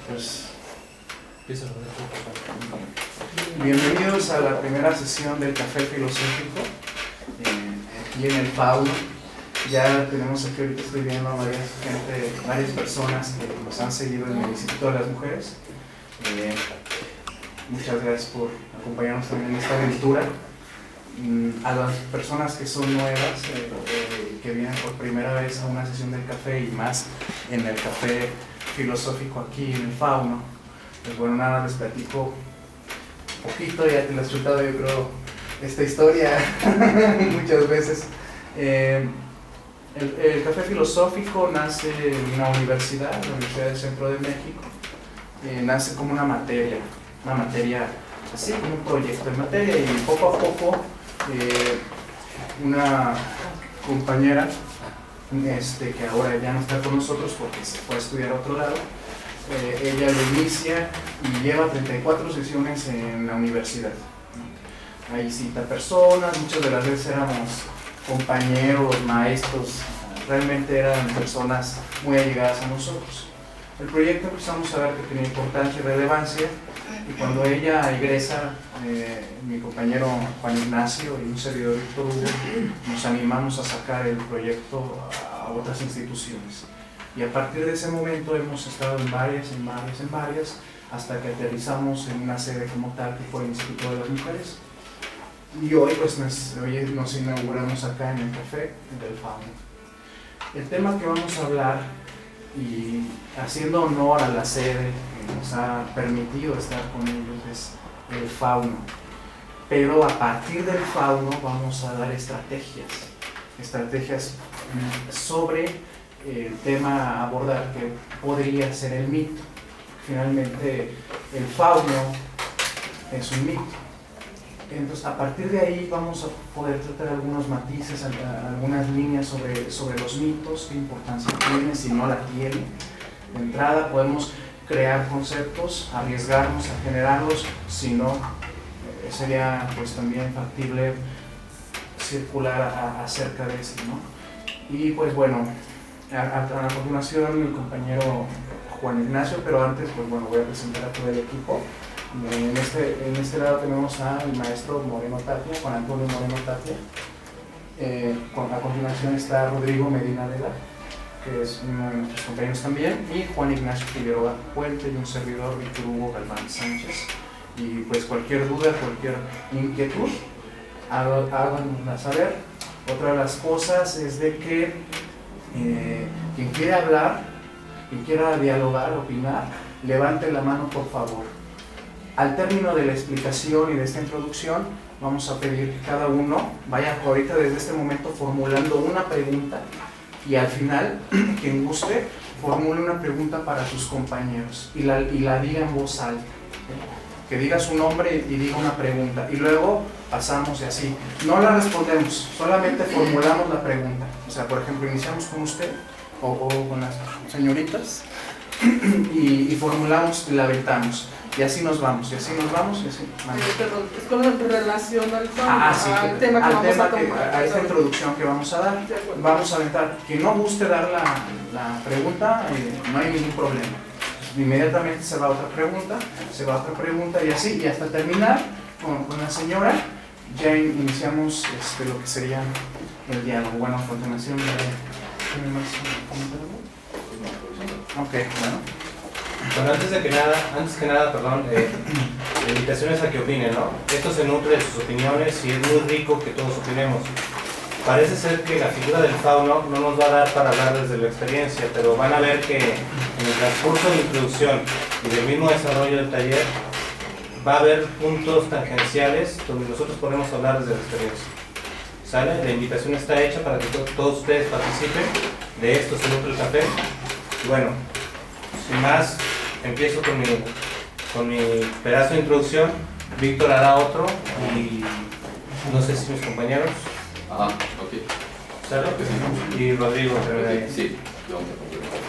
Pues, bienvenidos a la primera sesión del Café Filosófico aquí en el Fauno. Ya tenemos aquí, ahorita estoy viendo a varias personas que nos han seguido en el Instituto de las Mujeres. Muchas gracias por acompañarnos también en esta aventura. A las personas que son nuevas, que vienen por primera vez a una sesión del café y más en el Café Filosófico aquí en el Fauno, pues bueno, nada, les platico un poquito, ya te lo he escuchado yo creo esta historia muchas veces. El Café Filosófico nace en una universidad, la Universidad del Centro de México. Nace como una materia así, como un proyecto de materia, y poco a poco una compañera que ahora ya no está con nosotros porque se fue a estudiar a otro lado, ella lo inicia y lleva 34 sesiones en la universidad. Ahí cita personas, muchas de las veces éramos compañeros, maestros, realmente eran personas muy allegadas a nosotros. El proyecto empezamos a ver que tenía importancia y relevancia, y cuando ella egresa, mi compañero Juan Ignacio y un servidor Víctor Hugo nos animamos a sacar el proyecto a otras instituciones, y a partir de ese momento hemos estado en varias, hasta que aterrizamos en una sede como tal que fue el Instituto de las Mujeres, y hoy pues nos inauguramos acá en el Café del Fauno. El tema que vamos a hablar, y haciendo honor a la sede que nos ha permitido estar con ellos, es el fauno. Pero a partir del fauno vamos a dar estrategias sobre el tema a abordar, que podría ser el mito. Finalmente el fauno es un mito. Entonces, a partir de ahí vamos a poder tratar algunos matices, algunas líneas sobre los mitos, qué importancia tiene, si no la tiene. De entrada podemos crear conceptos, arriesgarnos a generarlos, si no, sería pues también factible circular acerca de esto, ¿no? Y pues bueno, a continuación mi compañero Juan Ignacio, pero antes pues bueno, voy a presentar a todo el equipo. En este lado tenemos al maestro Moreno Tapia, Juan Antonio Moreno Tapia. A continuación está Rodrigo Medina Vela, que es uno de nuestros compañeros también, y Juan Ignacio Figueroa Puente, y un servidor, Víctor Hugo Galván Sánchez. Y pues cualquier duda, cualquier inquietud, háganosla saber. Otra de las cosas es de que quien quiera hablar, quien quiera dialogar, opinar, levante la mano por favor. Al término de la explicación y de esta introducción, vamos a pedir que cada uno vaya ahorita desde este momento formulando una pregunta, y al final, quien guste, formule una pregunta para sus compañeros y la diga en voz alta. Que diga su nombre y diga una pregunta, y luego pasamos y así. No la respondemos, solamente formulamos la pregunta. O sea, por ejemplo, iniciamos con usted o con las señoritas y formulamos y la aventamos. Y así nos vamos, y así. Perdón, es con relación al tema que vamos a tomar. A esta introducción que vamos a dar, vamos a aventar. Quien no guste dar la pregunta, no hay ningún problema. Inmediatamente se va a otra pregunta, y así, y hasta terminar con la señora, ya iniciamos lo que sería el diálogo. Bueno, a continuación, ¿tiene más comentarios? Ok, bueno. Bueno, antes que nada, la invitación es a que opinen, ¿no? Esto se nutre de sus opiniones y es muy rico que todos opinemos. Parece ser que la figura del fauno no nos va a dar para hablar desde la experiencia, pero van a ver que en el transcurso de introducción y del mismo desarrollo del taller va a haber puntos tangenciales donde nosotros podemos hablar desde la experiencia. ¿Sale? La invitación está hecha para que todos ustedes participen. De esto se nutre el café. Y bueno, sin más, empiezo con mi pedazo de introducción. Víctor hará otro y no sé si mis compañeros. Ajá, ok. ¿Sale? Y Rodrigo terminaría. Sí, vamos a complementar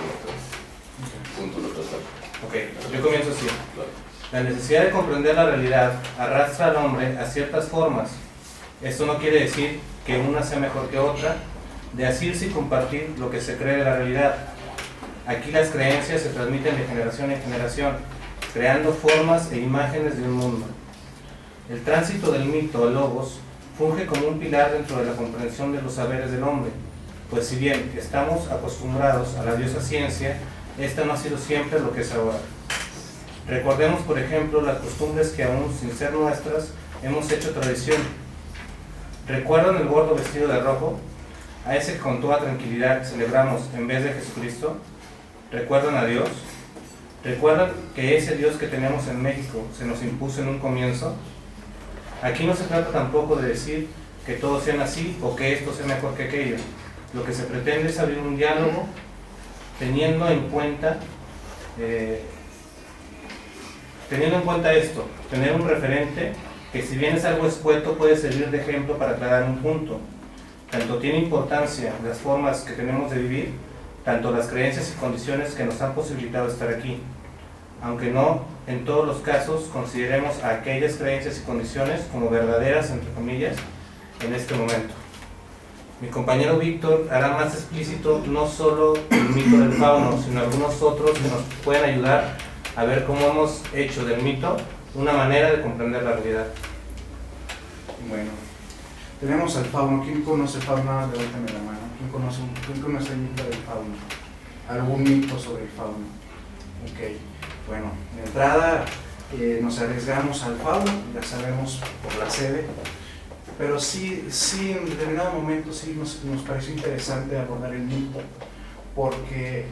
punto lo trazado. Ok, yo comienzo así. Claro. La necesidad de comprender la realidad arrastra al hombre a ciertas formas. Esto no quiere decir que una sea mejor que otra, de asirse y compartir lo que se cree de la realidad. Aquí las creencias se transmiten de generación en generación, creando formas e imágenes de un mundo. El tránsito del mito al logos funge como un pilar dentro de la comprensión de los saberes del hombre, pues si bien estamos acostumbrados a la diosa ciencia, esta no ha sido siempre lo que es ahora. Recordemos, por ejemplo, las costumbres que aún sin ser nuestras hemos hecho tradición. ¿Recuerdan el gordo vestido de rojo? A ese que con toda tranquilidad celebramos en vez de Jesucristo. ¿Recuerdan a Dios? ¿Recuerdan que ese Dios que tenemos en México se nos impuso en un comienzo? Aquí no se trata tampoco de decir que todos sean así o que esto sea mejor que aquello. Lo que se pretende es abrir un diálogo teniendo en cuenta esto, tener un referente que, si bien es algo escueto, puede servir de ejemplo para aclarar un punto. Tanto tiene importancia las formas que tenemos de vivir, tanto las creencias y condiciones que nos han posibilitado estar aquí. Aunque no en todos los casos consideremos a aquellas creencias y condiciones como verdaderas, entre comillas, en este momento. Mi compañero Víctor hará más explícito no solo el mito del fauno, sino algunos otros que nos pueden ayudar a ver cómo hemos hecho del mito una manera de comprender la realidad. Bueno, tenemos al fauno. ¿Quién conoce el fauno? Levántame la mano. ¿Quién conoce el mito del fauno? ¿Algún mito sobre el fauno? Ok, bueno, de entrada nos arriesgamos al fauno, ya sabemos por la sede, pero sí en determinado momento sí nos pareció interesante abordar el mito, porque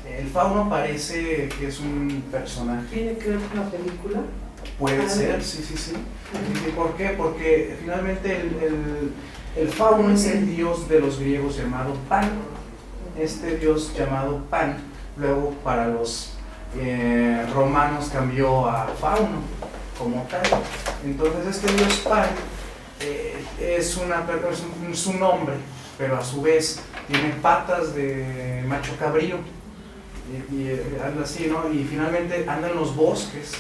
el fauno parece que es un personaje. ¿Tiene que ver con la película? Puede ser, sí. ¿Y por qué? Porque finalmente el fauno es el dios de los griegos llamado Pan. Este dios llamado Pan, luego para los romanos cambió a Fauno como tal. Entonces este dios Pan es un hombre, pero a su vez tiene patas de macho cabrío y anda así, ¿no? Y finalmente anda en los bosques,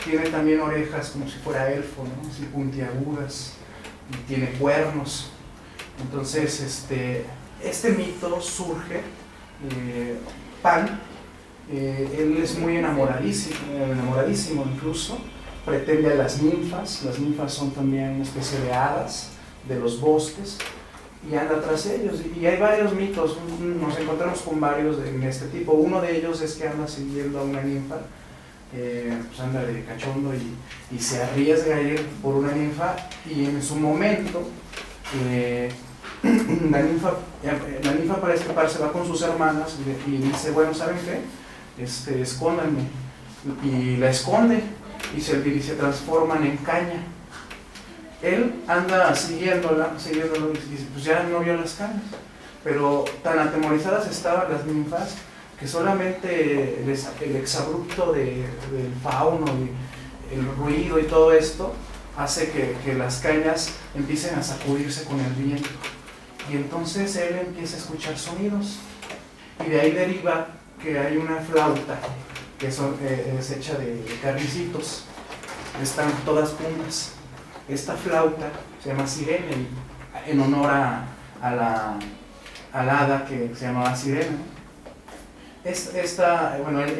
tiene también orejas como si fuera elfo, ¿no? Así puntiagudas, y tiene cuernos. Entonces este mito surge, Pan, él es muy enamoradísimo incluso, pretende a las ninfas son también una especie de hadas de los bosques, y anda tras ellos, y hay varios mitos, nos encontramos con varios en este tipo. Uno de ellos es que anda siguiendo a una ninfa, pues anda de cachondo y se arriesga a ir por una ninfa, y en su momento la ninfa para escaparse va con sus hermanas y dice, bueno, ¿saben qué? Escóndanme, y la esconde y se transforman en caña. Él anda siguiéndolo y dice, pues ya no vio las cañas, pero tan atemorizadas estaban las ninfas que solamente el exabrupto del fauno y el ruido y todo esto hace que las cañas empiecen a sacudirse con el viento, y entonces él empieza a escuchar sonidos, y de ahí deriva que hay una flauta que es hecha de carricitos, están todas juntas. Esta flauta se llama Sirene, en honor a la hada que se llamaba Sirene.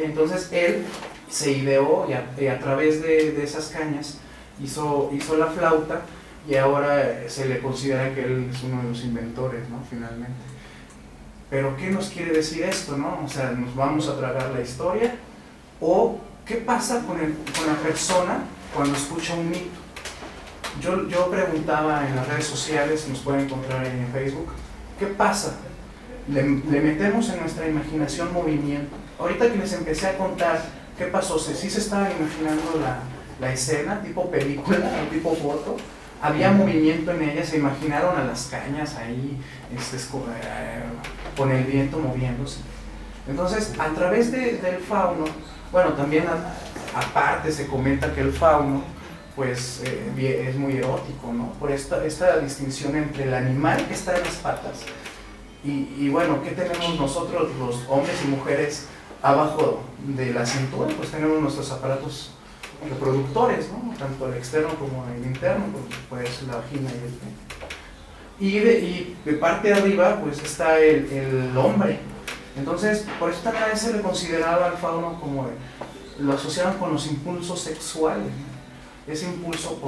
Entonces él se ideó y a través de esas cañas hizo la flauta, y ahora se le considera que él es uno de los inventores, ¿no? Finalmente. Pero ¿qué nos quiere decir esto, no? O sea, ¿nos vamos a tragar la historia? ¿O qué pasa con la persona cuando escucha un mito? Yo preguntaba en las redes sociales, nos pueden encontrar en Facebook, ¿qué pasa? Le metemos en nuestra imaginación movimiento. Ahorita que les empecé a contar qué pasó, si se estaban imaginando la escena, tipo película o tipo foto, había movimiento en ella, se imaginaron a las cañas ahí, con el viento moviéndose. Entonces, a través del fauno, bueno, también aparte se comenta que el fauno pues es muy erótico, ¿no? Por esta distinción entre el animal que está en las patas y bueno, ¿qué tenemos nosotros los hombres y mujeres abajo de la cintura? Pues tenemos nuestros aparatos reproductores, ¿no? Tanto el externo como el interno, pues la vagina y el pene. Y de parte de arriba pues está el hombre, Entonces, por eso también a veces se le consideraba al fauno como lo asociaban con los impulsos sexuales, ¿no? Ese impulso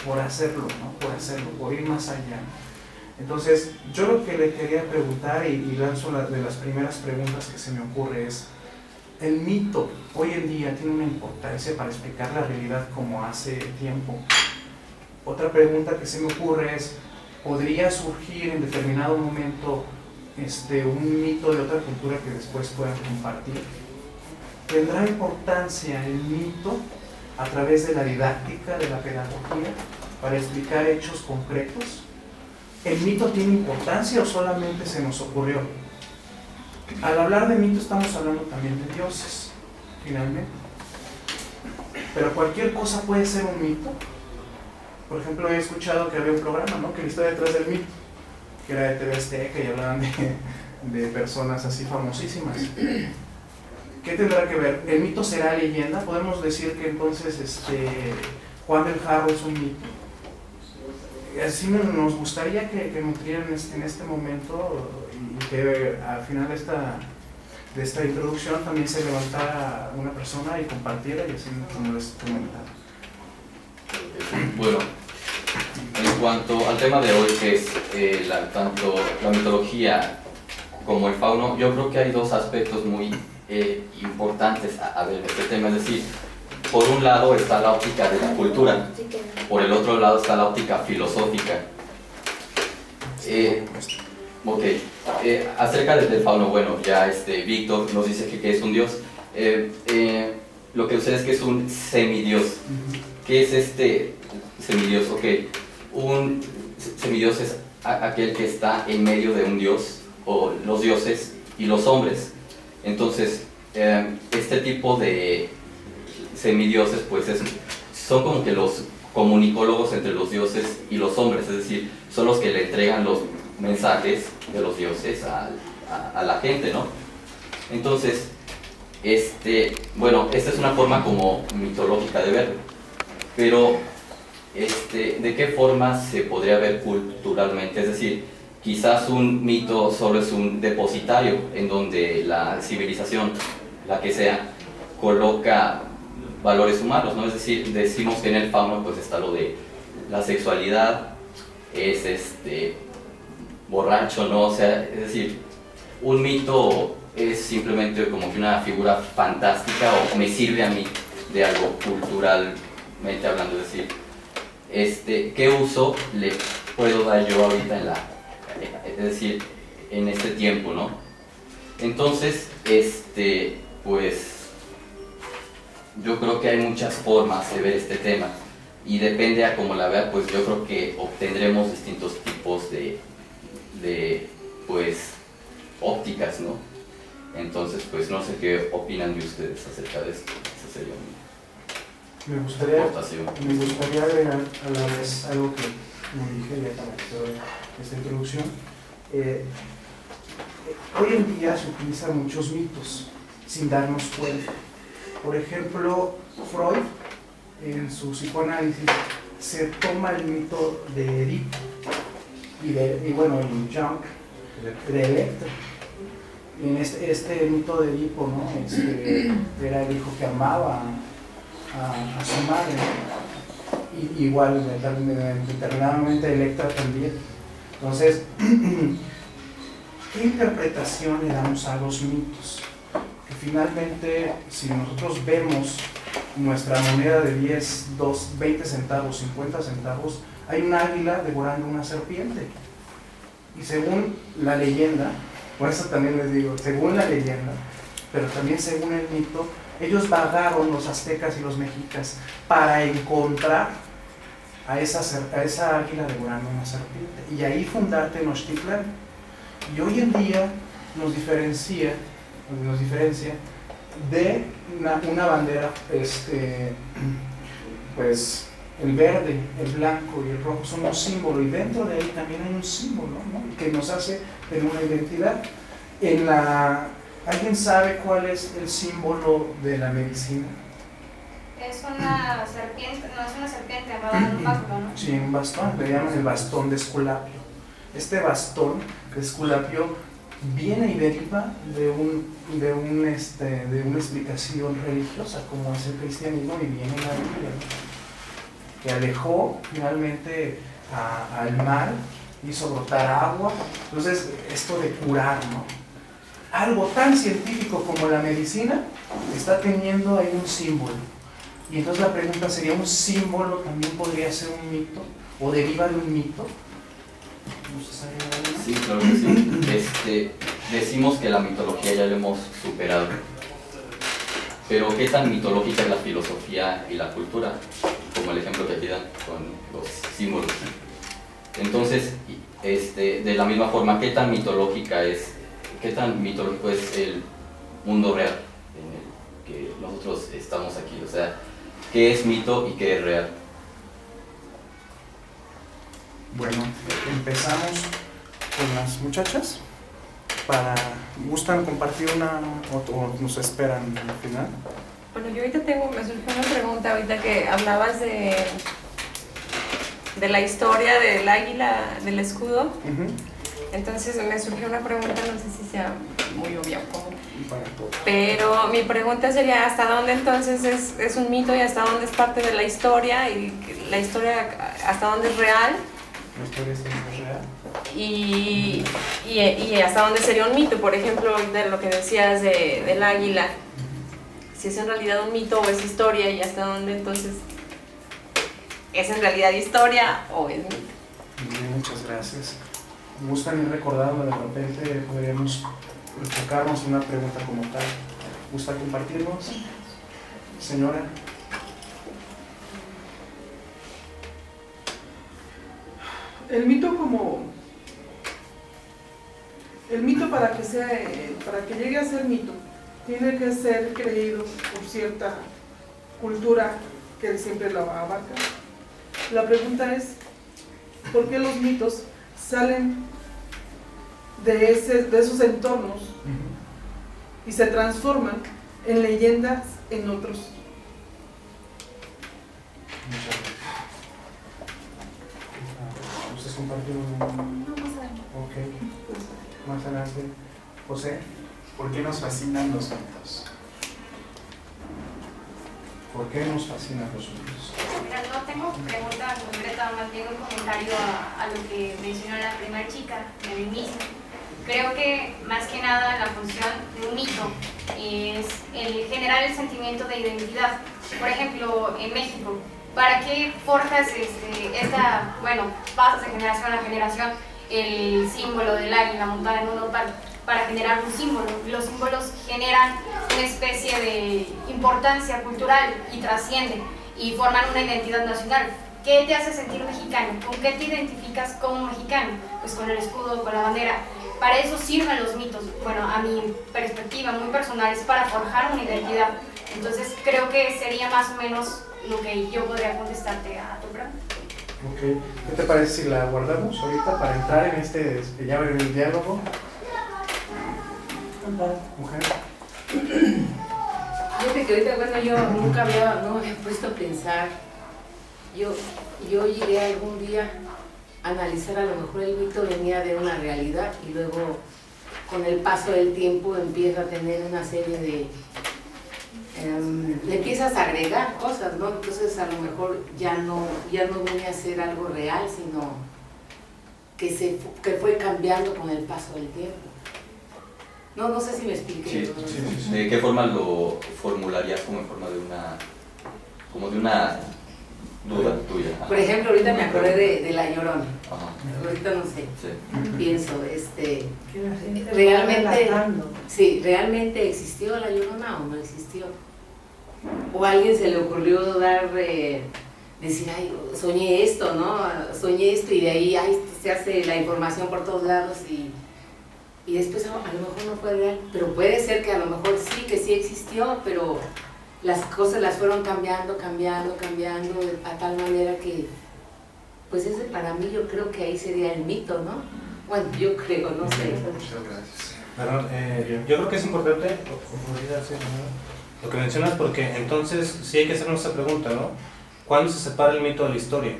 por hacerlo, ¿no? Por hacerlo, por ir más allá. Entonces, yo lo que le quería preguntar, y lanzo de las primeras preguntas que se me ocurre es, ¿el mito hoy en día tiene una importancia para explicar la realidad como hace tiempo? Otra pregunta que se me ocurre es, ¿podría surgir en determinado momento un mito de otra cultura que después puedan compartir? ¿Tendrá importancia el mito a través de la didáctica, de la pedagogía, para explicar hechos concretos? ¿El mito tiene importancia o solamente se nos ocurrió? Al hablar de mito estamos hablando también de dioses, finalmente. Pero cualquier cosa puede ser un mito. Por ejemplo, he escuchado que había un programa, ¿no?, que la historia detrás del mito, que era de TV Azteca y hablaban de personas así famosísimas. ¿Qué tendrá que ver? ¿El mito será leyenda? ¿Podemos decir que entonces Juan del Jarro es un mito? Así nos gustaría que nutrieran en este momento, y que al final de esta introducción también se levantara una persona y compartiera, y así como les comentaba. Bueno, en cuanto al tema de hoy, que es tanto la mitología como el fauno, yo creo que hay dos aspectos muy importantes a ver este tema. Es decir, por un lado está la óptica de la cultura, por el otro lado está la óptica filosófica. Acerca del fauno, bueno, ya Víctor nos dice que es un dios. Lo que sucede es que es un semidios. ¿Qué es este semidios? Un semidios es aquel que está en medio de un dios, o los dioses y los hombres. Entonces, este tipo de semidioses pues son como que los comunicólogos entre los dioses y los hombres, es decir, son los que le entregan los mensajes de los dioses a la gente, ¿no? Entonces, bueno, esta es una forma como mitológica de verlo, pero ¿de qué forma se podría ver culturalmente? Es decir, quizás un mito solo es un depositario en donde la civilización, la que sea, coloca valores humanos, ¿no? Es decir, decimos que en el fauno pues está lo de la sexualidad, es borracho, ¿no? O sea, es decir, un mito es simplemente como que una figura fantástica, o me sirve a mí de algo culturalmente hablando. Es decir, ¿qué uso le puedo dar yo ahorita en este tiempo, ¿no? Entonces, pues yo creo que hay muchas formas de ver este tema, y depende a cómo la vea, pues yo creo que obtendremos distintos tipos de pues ópticas, ¿no? Entonces, pues no sé qué opinan de ustedes acerca de esto. Esa sería mi aportación. Me gustaría agregar a la vez algo que, como dije ya para esta introducción. Hoy en día se utilizan muchos mitos sin darnos cuenta. Por ejemplo, Freud, en su psicoanálisis, se toma el mito de Edipo y bueno, en Jung, de Electra. En este mito de Edipo, ¿no? Era el hijo que amaba a su madre, ¿no? Y igual determinadamente Electra también. Entonces, ¿qué interpretación le damos a los mitos? Que finalmente, si nosotros vemos nuestra moneda de 10, 20 centavos, 50 centavos, hay un águila devorando una serpiente. Y según la leyenda, por eso también les digo, según la leyenda, pero también según el mito, ellos vagaron, los aztecas y los mexicas, para encontrar a esa águila devorando una serpiente, y ahí fundar Tenochtitlan. Y hoy en día nos diferencia de una bandera, pues el verde, el blanco y el rojo son un símbolo, y dentro de él también hay un símbolo, ¿no?, que nos hace tener una identidad. ¿Alguien sabe cuál es el símbolo de la medicina? Es una serpiente, no es una serpiente, amarrada en un báculo, ¿no? Sí, un bastón, le llaman el bastón de Esculapio. Este bastón de Esculapio viene y deriva de una explicación religiosa como es el cristianismo y viene en la Biblia, ¿no? Que alejó finalmente al mal, hizo brotar agua. Entonces esto de curar, ¿no? Algo tan científico como la medicina está teniendo ahí un símbolo, y entonces la pregunta sería, ¿un símbolo también podría ser un mito o deriva de un mito? Sí, claro que sí. Decimos que la mitología ya la hemos superado, pero ¿qué tan mitológica es la filosofía y la cultura? Como el ejemplo que aquí dan con los símbolos. Entonces, de la misma forma, ¿qué tan mitológico es el mundo real en el que nosotros estamos aquí? O sea, ¿qué es mito y qué es real? Bueno, empezamos con las muchachas. ¿Gustan compartir una o nos esperan al final? Bueno, yo ahorita me surgió una pregunta, ahorita que hablabas de la historia del águila, del escudo. Entonces me surgió una pregunta, no sé si sea muy obvia o cómo. Pero mi pregunta sería, ¿hasta dónde entonces es un mito y hasta dónde es parte de la historia? Y la historia, ¿hasta dónde es real? La historia es real. Y hasta dónde sería un mito, por ejemplo, de lo que decías del águila, si es en realidad un mito o es historia, y hasta dónde entonces es en realidad historia o es mito. Bien, muchas gracias. Me gustan ir recordando, de repente podríamos enfocarnos en una pregunta como tal. ¿Gusta compartirnos? Señora. El mito para que llegue a ser mito, tiene que ser creído por cierta cultura que siempre lo abarca. La pregunta es, ¿por qué los mitos salen de esos entornos y se transforman en leyendas en otros? Muchas gracias. ¿Ustedes compartieron? No, más adelante. Ok. Más adelante. José. ¿Por qué nos fascinan los mitos? ¿Por qué nos fascinan los mitos? Mira, no tengo pregunta concreta, más bien un comentario a lo que mencionó la primera chica del inicio. Creo que más que nada la función de un mito es el generar el sentimiento de identidad. Por ejemplo, en México, ¿para qué forjas pasas de generación a generación el símbolo del águila montada en un nopal? Para generar un símbolo. Los símbolos generan una especie de importancia cultural y trascienden y forman una identidad nacional. ¿Qué te hace sentir mexicano? ¿Con qué te identificas como mexicano? Pues con el escudo, con la bandera. Para eso sirven los mitos. Bueno, a mi perspectiva muy personal, es para forjar una identidad. Entonces creo que sería más o menos lo que yo podría contestarte a tu pregunta. Ok. ¿Qué te parece si la guardamos ahorita para entrar en ya ver el diálogo? Mujer. Fíjate que ahorita, bueno, yo nunca no me había puesto a pensar. Yo llegué algún día a analizar, a lo mejor el mito venía de una realidad y luego con el paso del tiempo empieza a tener una serie de... le empiezas a agregar cosas, ¿no? Entonces a lo mejor ya no viene a ser algo real, sino que fue cambiando con el paso del tiempo. No sé si me expliqué. Sí. ¿De qué forma lo formularías como en forma de una duda tuya? Por ejemplo, ahorita me acordé de La Llorona. Ajá. Ahorita no sé. Sí. Pienso, ¿realmente existió La Llorona o no existió? O a alguien se le ocurrió decir, ay, soñé esto, ¿no? Soñé esto y de ahí se hace la información por todos lados y después a lo mejor no fue real, pero puede ser que a lo mejor que sí existió, pero las cosas las fueron cambiando a tal manera que, pues ese para mí yo creo que ahí sería el mito, ¿no? Bueno, yo creo, no sé. Muchas gracias. Perdón, yo creo que es importante lo que mencionas, porque entonces sí hay que hacernos esa pregunta, ¿no? ¿Cuándo se separa el mito de la historia?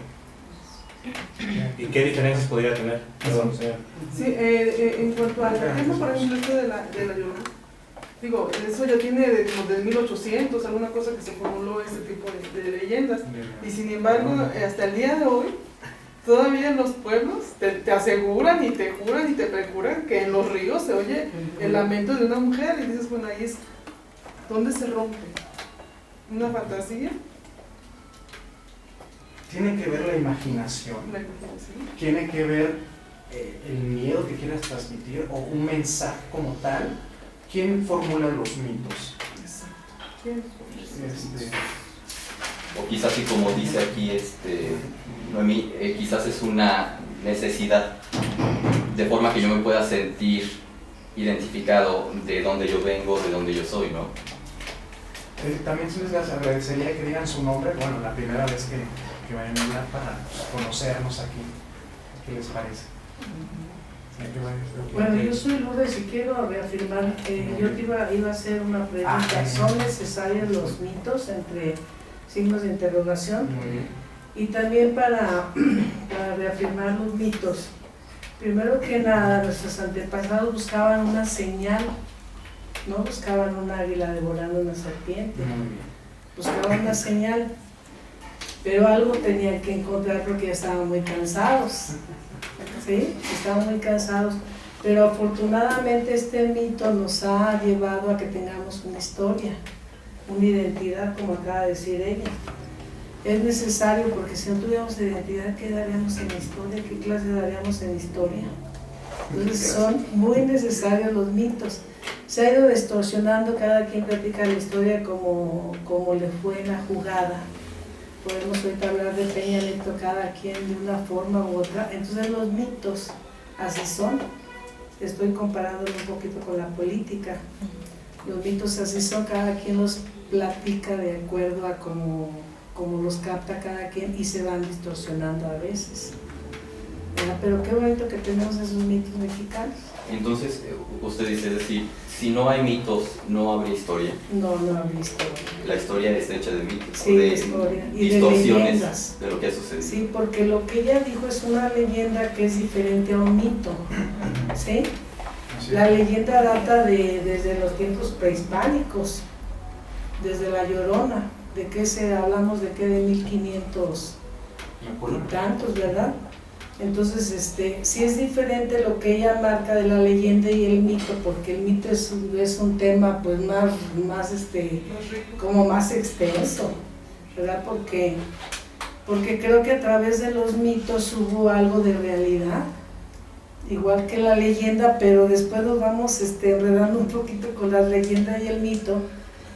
¿Y qué diferencias podría tener? Perdón, señor. Sí, en cuanto al ejemplo, por ejemplo, este de la Llorona, digo, eso ya tiene como de 1800, alguna cosa que se formuló este tipo de leyendas. Y sin embargo, hasta el día de hoy, todavía en los pueblos te aseguran y te juran y te prejuran que en los ríos se oye el lamento de una mujer. Y dices, bueno, ahí es donde se rompe. ¿Una fantasía? Tiene que ver la imaginación. La imaginación. Tiene que ver el miedo que quieras transmitir o un mensaje como tal. ¿Quién formula los mitos? O quizás, y como dice aquí Noemí, quizás es una necesidad, de forma que yo me pueda sentir identificado de dónde yo vengo, de dónde yo soy, ¿no? También se les agradecería que digan su nombre, bueno, la primera vez que vayan a hablar para conocernos aquí. ¿Qué les parece? Bueno, yo soy Lourdes y quiero reafirmar, yo te iba a hacer una pregunta. ¿Son necesarios los mitos entre signos de interrogación? Muy bien. Y también para reafirmar los mitos, primero que nada, nuestros antepasados buscaban una señal, no buscaban un águila devorando una serpiente, buscaban una señal, pero algo tenían que encontrar porque ya estaban muy cansados. ¿Sí? Estaban muy cansados, pero afortunadamente este mito nos ha llevado a que tengamos una historia, una identidad, como acaba de decir ella. Es necesario porque si no tuviéramos identidad, ¿qué daríamos en historia? ¿Qué clase daríamos en historia? Entonces son muy necesarios los mitos. Se ha ido distorsionando, cada quien platica la historia como le fue la jugada. Podemos ahorita hablar de Peña Nieto, cada quien de una forma u otra. Entonces los mitos así son. Estoy comparándolo un poquito con la política. Los mitos así son, cada quien los platica de acuerdo a cómo los capta cada quien y se van distorsionando a veces. Pero qué bonito que tenemos esos mitos mexicanos. Entonces, usted dice, es decir, si no hay mitos, no habría historia. No habría historia. La historia está hecha de mitos, sí, de historia. Y distorsiones de lo que ha sucedido. Sí, porque lo que ella dijo es una leyenda que es diferente a un mito. ¿Sí? La leyenda data desde los tiempos prehispánicos, desde la Llorona. ¿De qué hablamos? ¿De qué? De 1500 y tantos, ¿verdad? Entonces, sí es diferente lo que ella marca de la leyenda y el mito, porque el mito es un tema pues más como más extenso, ¿verdad? Porque creo que a través de los mitos hubo algo de realidad, igual que la leyenda, pero después nos vamos enredando un poquito con la leyenda y el mito,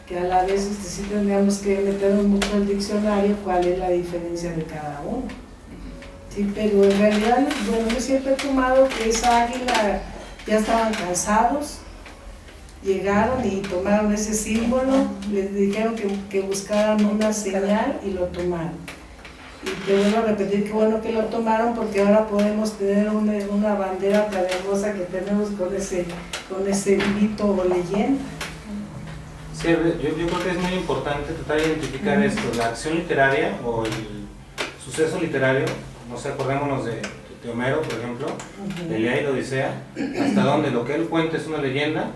que a la vez sí tendríamos que meternos mucho al diccionario cuál es la diferencia de cada uno. Sí, pero en realidad, bueno, yo siempre he tomado que esa águila ya estaban cansados, llegaron y tomaron ese símbolo, les dijeron que buscaran una señal y lo tomaron. Y te vuelvo a repetir que bueno que lo tomaron porque ahora podemos tener una bandera tan hermosa que tenemos con ese mito o leyenda. Sí, yo creo que es muy importante tratar de identificar esto, la acción literaria o el suceso literario. No sé, acordémonos de Homero, por ejemplo, de Ilíada y Odisea, hasta donde lo que él cuenta es una leyenda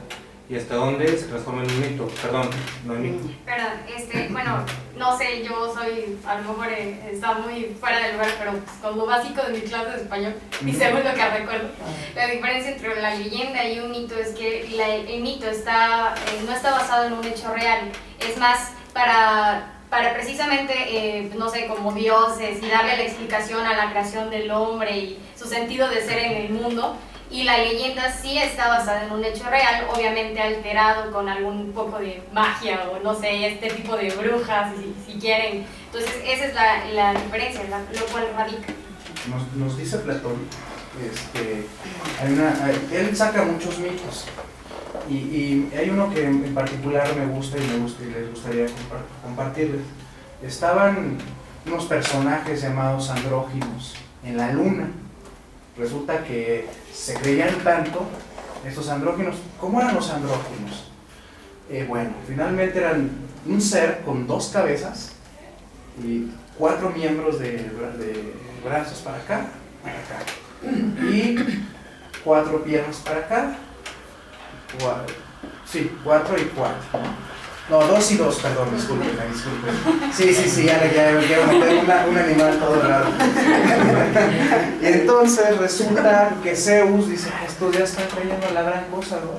y hasta donde se transforma en un mito. Perdón, no en mito. Perdón, bueno, no sé, yo soy, a lo mejor está muy fuera del lugar, pero pues, con lo básico de mi clase de español, y según lo que recuerdo, la diferencia entre la leyenda y un mito es que el mito no está basado en un hecho real, es más para precisamente, no sé, como dioses y darle la explicación a la creación del hombre y su sentido de ser en el mundo. Y la leyenda sí está basada en un hecho real, obviamente alterado con algún poco de magia o no sé, este tipo de brujas, si quieren. Entonces esa es la diferencia, lo cual radica. Nos dice Platón, él saca muchos mitos. Y hay uno que en particular me gusta y les gustaría compartirles. Estaban unos personajes llamados andróginos en la luna. Resulta que se creían tanto estos andróginos. ¿Cómo eran los andróginos? Bueno, finalmente eran un ser con dos cabezas y 4 miembros de brazos para acá, y 4 piernas para acá, 4 y 4. No, 2 y 2, perdón, disculpen. Sí, ya un animal todo raro. Y entonces resulta que Zeus dice, estos ya están creyendo la gran cosa, ¿no?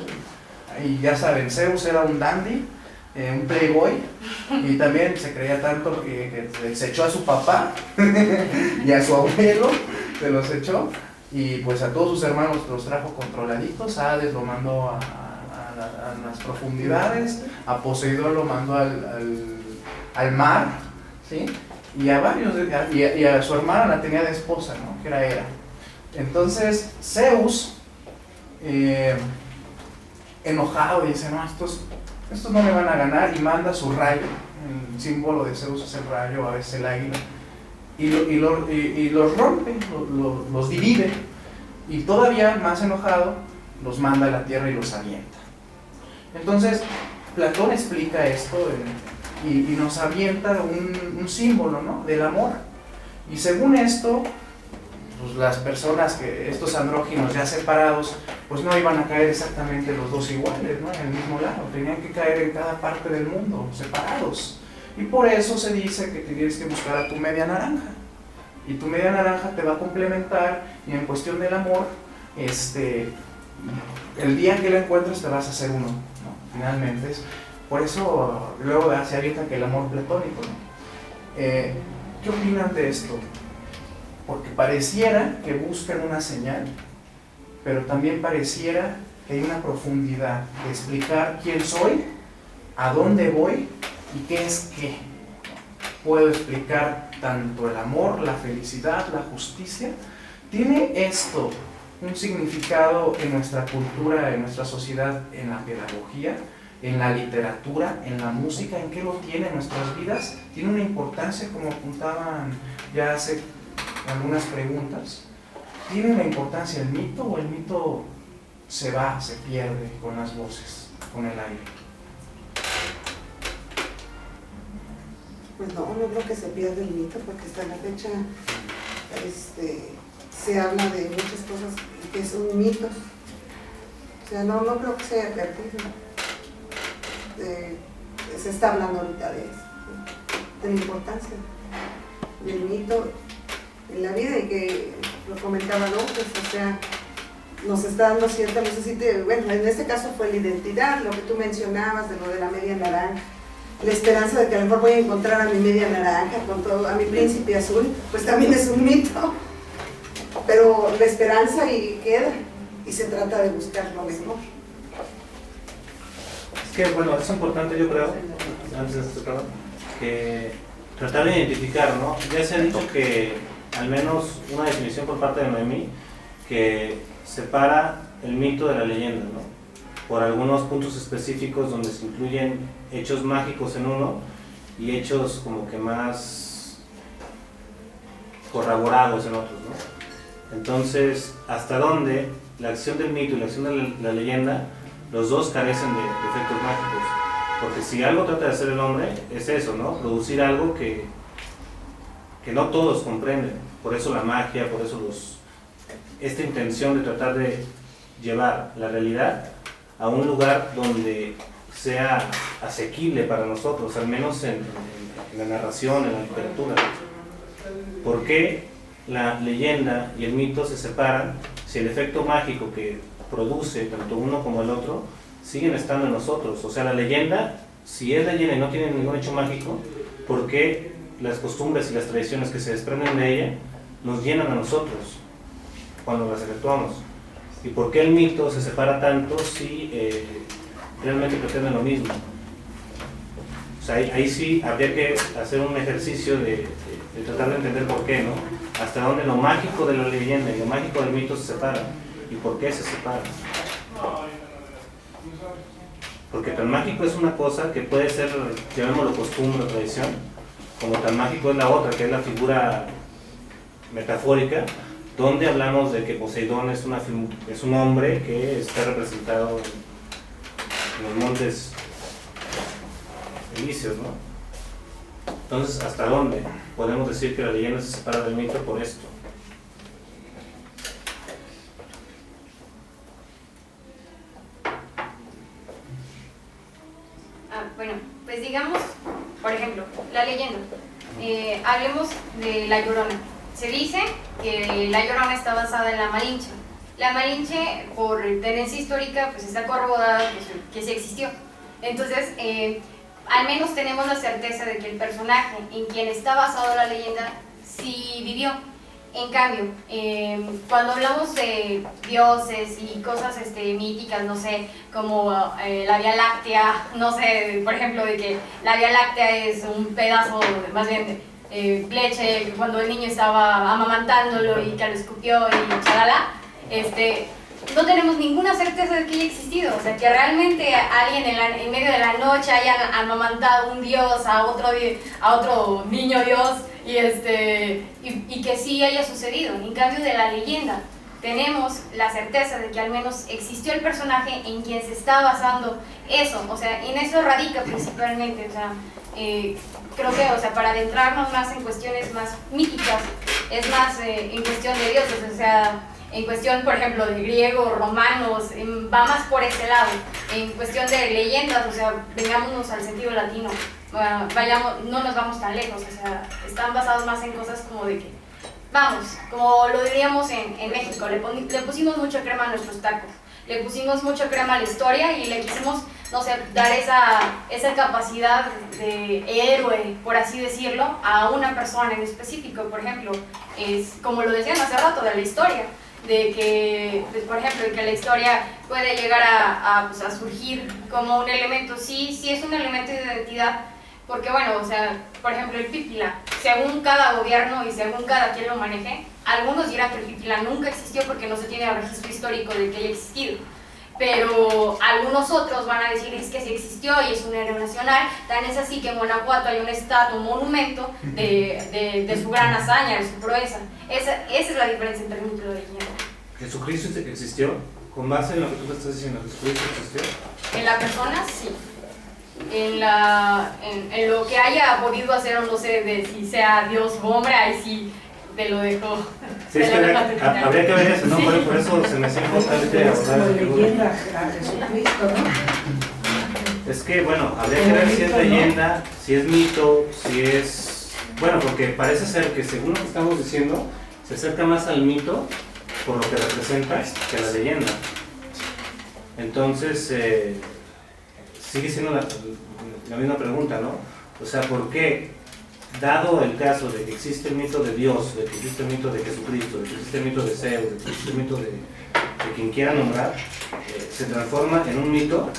Y ya saben, Zeus era un dandy, un playboy, y también se creía tanto que se echó a su papá y a su abuelo, se los echó, y pues a todos sus hermanos los trajo controladitos. Hades lo mandó a las profundidades, a Poseidón lo mandó al mar, ¿sí? Y a varios, y a su hermana la tenía de esposa, ¿no? Que era Hera. Entonces Zeus, enojado, dice, no, estos no me van a ganar, y manda su rayo. El símbolo de Zeus es el rayo, a veces el águila, y los rompe, los divide, y todavía más enojado los manda a la tierra y los avienta. Entonces Platón explica esto y nos avienta un símbolo, ¿no? Del amor. Y según esto, pues las personas, estos andróginos ya separados, pues no iban a caer exactamente los dos iguales, ¿no? En el mismo lado, tenían que caer en cada parte del mundo, separados. Y por eso se dice que tienes que buscar a tu media naranja. Y tu media naranja te va a complementar, y en cuestión del amor, el día que la encuentres te vas a hacer uno, ¿no? Finalmente por eso luego se avienta que el amor platónico, ¿no? ¿Qué opinan de esto? Porque pareciera que buscan una señal, pero también pareciera que hay una profundidad de explicar quién soy, a dónde voy y qué es qué. Puedo explicar tanto el amor, la felicidad, la justicia. ¿Tiene esto un significado en nuestra cultura, en nuestra sociedad, en la pedagogía, en la literatura, en la música? ¿En qué lo tiene en nuestras vidas? ¿Tiene una importancia, como apuntaban ya hace algunas preguntas? ¿Tiene una importancia el mito, o el mito se pierde con las voces, con el aire? Pues no creo que se pierda el mito, porque hasta la fecha se habla de muchas cosas que son mitos. O sea, no creo que se haya perdido. Se está hablando ahorita de eso, de la importancia del mito en la vida, y que lo comentaba López, o sea, nos está dando cierta, bueno, en este caso fue la identidad, lo que tú mencionabas de lo de la media naranja, la esperanza de que a lo mejor voy a encontrar a mi media naranja, a mi príncipe azul, pues también es un mito, pero la esperanza y queda, y se trata de buscar lo mejor. Es que, bueno, es importante, yo creo, antes de esto, que tratar de identificar, ¿no? Ya se ha dicho que, al menos una definición por parte de Noemí, que separa el mito de la leyenda, ¿no? Por algunos puntos específicos donde se incluyen hechos mágicos en uno y hechos como que más corroborados en otros, ¿no? Entonces, hasta dónde la acción del mito y la acción de la leyenda, los dos carecen de efectos mágicos. Porque si algo trata de hacer el hombre, es eso, ¿no? Producir algo que no todos comprenden. Por eso la magia, por eso esta intención de tratar de llevar la realidad a un lugar donde sea asequible para nosotros, al menos en la narración, en la literatura. ¿Por qué la leyenda y el mito se separan si el efecto mágico que produce tanto uno como el otro siguen estando en nosotros? O sea, la leyenda, si es leyenda y no tiene ningún hecho mágico, ¿por qué las costumbres y las tradiciones que se desprenden de ella nos llenan a nosotros cuando las efectuamos? ¿Y por qué el mito se separa tanto si realmente pretenden lo mismo? O sea, ahí sí habría que hacer un ejercicio de tratar de entender por qué, ¿no? Hasta dónde lo mágico de la leyenda y lo mágico del mito se separan, y por qué se separan. Porque tan mágico es una cosa que puede ser, llamémoslo costumbre o tradición, como tan mágico es la otra, que es la figura metafórica, donde hablamos de que Poseidón es un hombre que está representado en los montes elíseos, ¿no? Entonces, ¿hasta dónde podemos decir que la leyenda se separa del mito por esto? Bueno, pues digamos, por ejemplo, la leyenda. Hablemos de La Llorona. Se dice que La Llorona está basada en la Malinche. La Malinche, por tendencia histórica, pues está corroborada que sí existió. Entonces, al menos tenemos la certeza de que el personaje en quien está basado la leyenda sí vivió. En cambio, cuando hablamos de dioses y cosas míticas, no sé, como la Vía Láctea, no sé, por ejemplo, de que la Vía Láctea es un pedazo, más bien, leche, cuando el niño estaba amamantándolo y que lo escupió y chalala, no tenemos ninguna certeza de que haya existido, o sea, que realmente alguien en medio de la noche haya amamantado un dios a otro niño dios y que sí haya sucedido. En cambio de la leyenda, tenemos la certeza de que al menos existió el personaje en quien se está basando eso, o sea, en eso radica principalmente, o sea, creo que, o sea, para adentrarnos más en cuestiones más míticas, es más en cuestión de dioses, o sea, en cuestión, por ejemplo, de griegos, romanos, va más por ese lado. En cuestión de leyendas, o sea, vengámonos al sentido latino, no nos vamos tan lejos, o sea, están basados más en cosas como de que, vamos, como lo diríamos en México, le pusimos mucha crema a nuestros tacos, le pusimos mucha crema a la historia y le quisimos, no sé, dar esa capacidad de héroe, por así decirlo, a una persona en específico. Por ejemplo, es como lo decían hace rato de la historia, de que, pues, por ejemplo, de que la historia puede llegar a surgir como un elemento, sí es un elemento de identidad, porque bueno, o sea, por ejemplo, el Pípila, según cada gobierno y según cada quien lo maneje, algunos dirán que el Pípila nunca existió porque no se tiene registro histórico de que haya existido, pero algunos otros van a decir es que sí existió y es un héroe nacional. Tan es así que en Guanajuato hay una estatua, un monumento de su gran hazaña, de su proeza. Esa es la diferencia entre mito y leyenda. ¿Jesucristo existió? ¿Con base en lo que tú estás diciendo, Jesucristo existió? En la persona, sí. En lo que haya podido hacer, o no sé, de si sea Dios o hombre, ahí sí te lo dejo. Sí, es que habría que ver eso, ¿no? Sí. Por eso se me hace importante abordar leyenda a Jesucristo, ¿no? Es que, bueno, habría que ver si es leyenda, si es mito, si es... Bueno, porque parece ser que según lo que estamos diciendo, se acerca más al mito por lo que representa que a la leyenda. Entonces, sigue siendo la misma pregunta, ¿no? O sea, ¿por qué, dado el caso de que existe el mito de Dios, de que existe el mito de Jesucristo, de que existe el mito de Zeus, de que existe el mito de quien quiera nombrar, se transforma en un mito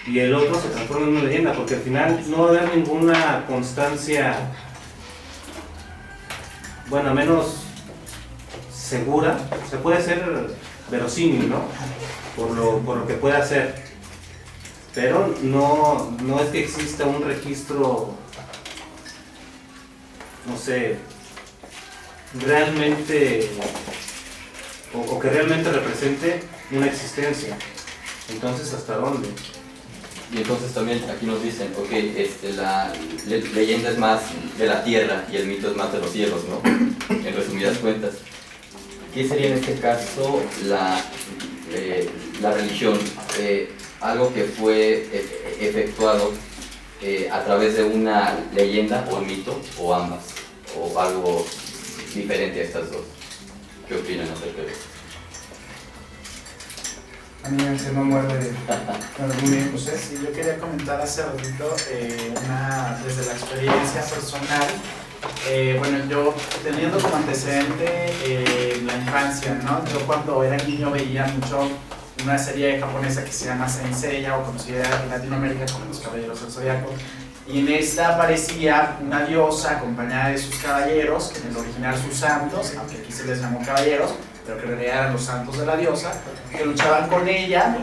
y el otro se transforma en una leyenda? Porque al final no va a haber ninguna constancia, bueno, menos segura, o sea, puede ser verosímil, ¿no? Por lo que puede hacer, pero no es que exista un registro, no sé, realmente, o que realmente represente una existencia. Entonces, ¿hasta dónde? Y entonces también aquí nos dicen, ok, la leyenda es más de la tierra y el mito es más de los cielos, ¿no? En resumidas cuentas. ¿Qué sería en este caso la religión? Algo que fue efectuado a través de una leyenda o mito, o ambas, o algo diferente a estas dos. ¿Qué opinan acerca de esto? A mí se me muerde. Muy bien, José. Sí, yo quería comentar hace ratito desde la experiencia personal. Bueno, yo teniendo como antecedente la infancia, ¿no? Yo cuando era niño veía mucho una serie japonesa que se llama Saint Seiya, o conocida en Latinoamérica como Los Caballeros del Zodiaco, y en esta aparecía una diosa acompañada de sus caballeros, en el original sus santos, aunque aquí se les llamó caballeros, pero que en realidad eran los santos de la diosa, que luchaban con ella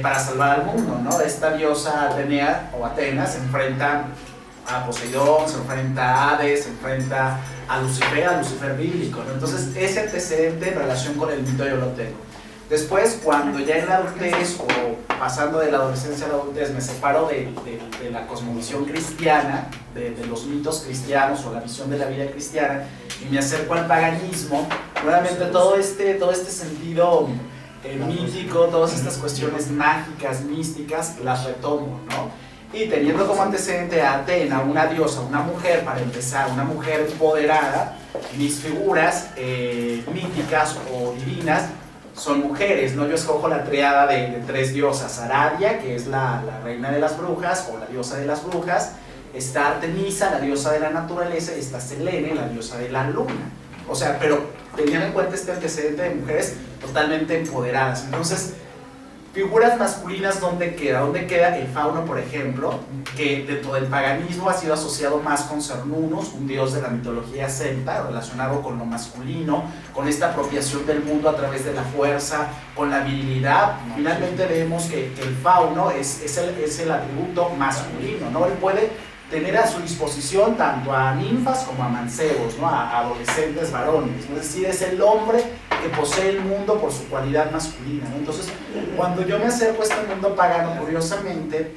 para salvar al mundo, ¿no? Esta diosa Atenea, o Atenas, se enfrenta a Poseidón, se enfrenta a Hades, se enfrenta a Lucifer bíblico, ¿no? Entonces ese antecedente en relación con el mito yo lo tengo. Después, cuando ya en la adultez o pasando de la adolescencia a la adultez me separo de la cosmovisión cristiana, de los mitos cristianos o la visión de la vida cristiana, y me acerco al paganismo, nuevamente todo este sentido mítico, todas estas cuestiones mágicas, místicas, las retomo, ¿no? Y teniendo como antecedente a Atena, una diosa, una mujer, para empezar, una mujer empoderada, mis figuras míticas o divinas son mujeres, ¿no? Yo escojo la triada de 3 diosas: Aradia, que es la reina de las brujas o la diosa de las brujas, está Artemisa, la diosa de la naturaleza, y está Selene, la diosa de la luna. O sea, pero teniendo en cuenta este antecedente de mujeres totalmente empoderadas. Entonces, figuras masculinas, ¿dónde queda? ¿Dónde queda el fauno, por ejemplo? Que dentro del paganismo ha sido asociado más con Cernunnos, un dios de la mitología celta, relacionado con lo masculino, con esta apropiación del mundo a través de la fuerza, con la virilidad. Finalmente vemos que el fauno es el atributo masculino, ¿no? Él puede tener a su disposición tanto a ninfas como a mancebos, ¿no? A adolescentes varones, ¿no? Es decir, es el hombre que posee el mundo por su cualidad masculina, ¿no? Entonces, cuando yo me acerco a este mundo pagano, curiosamente,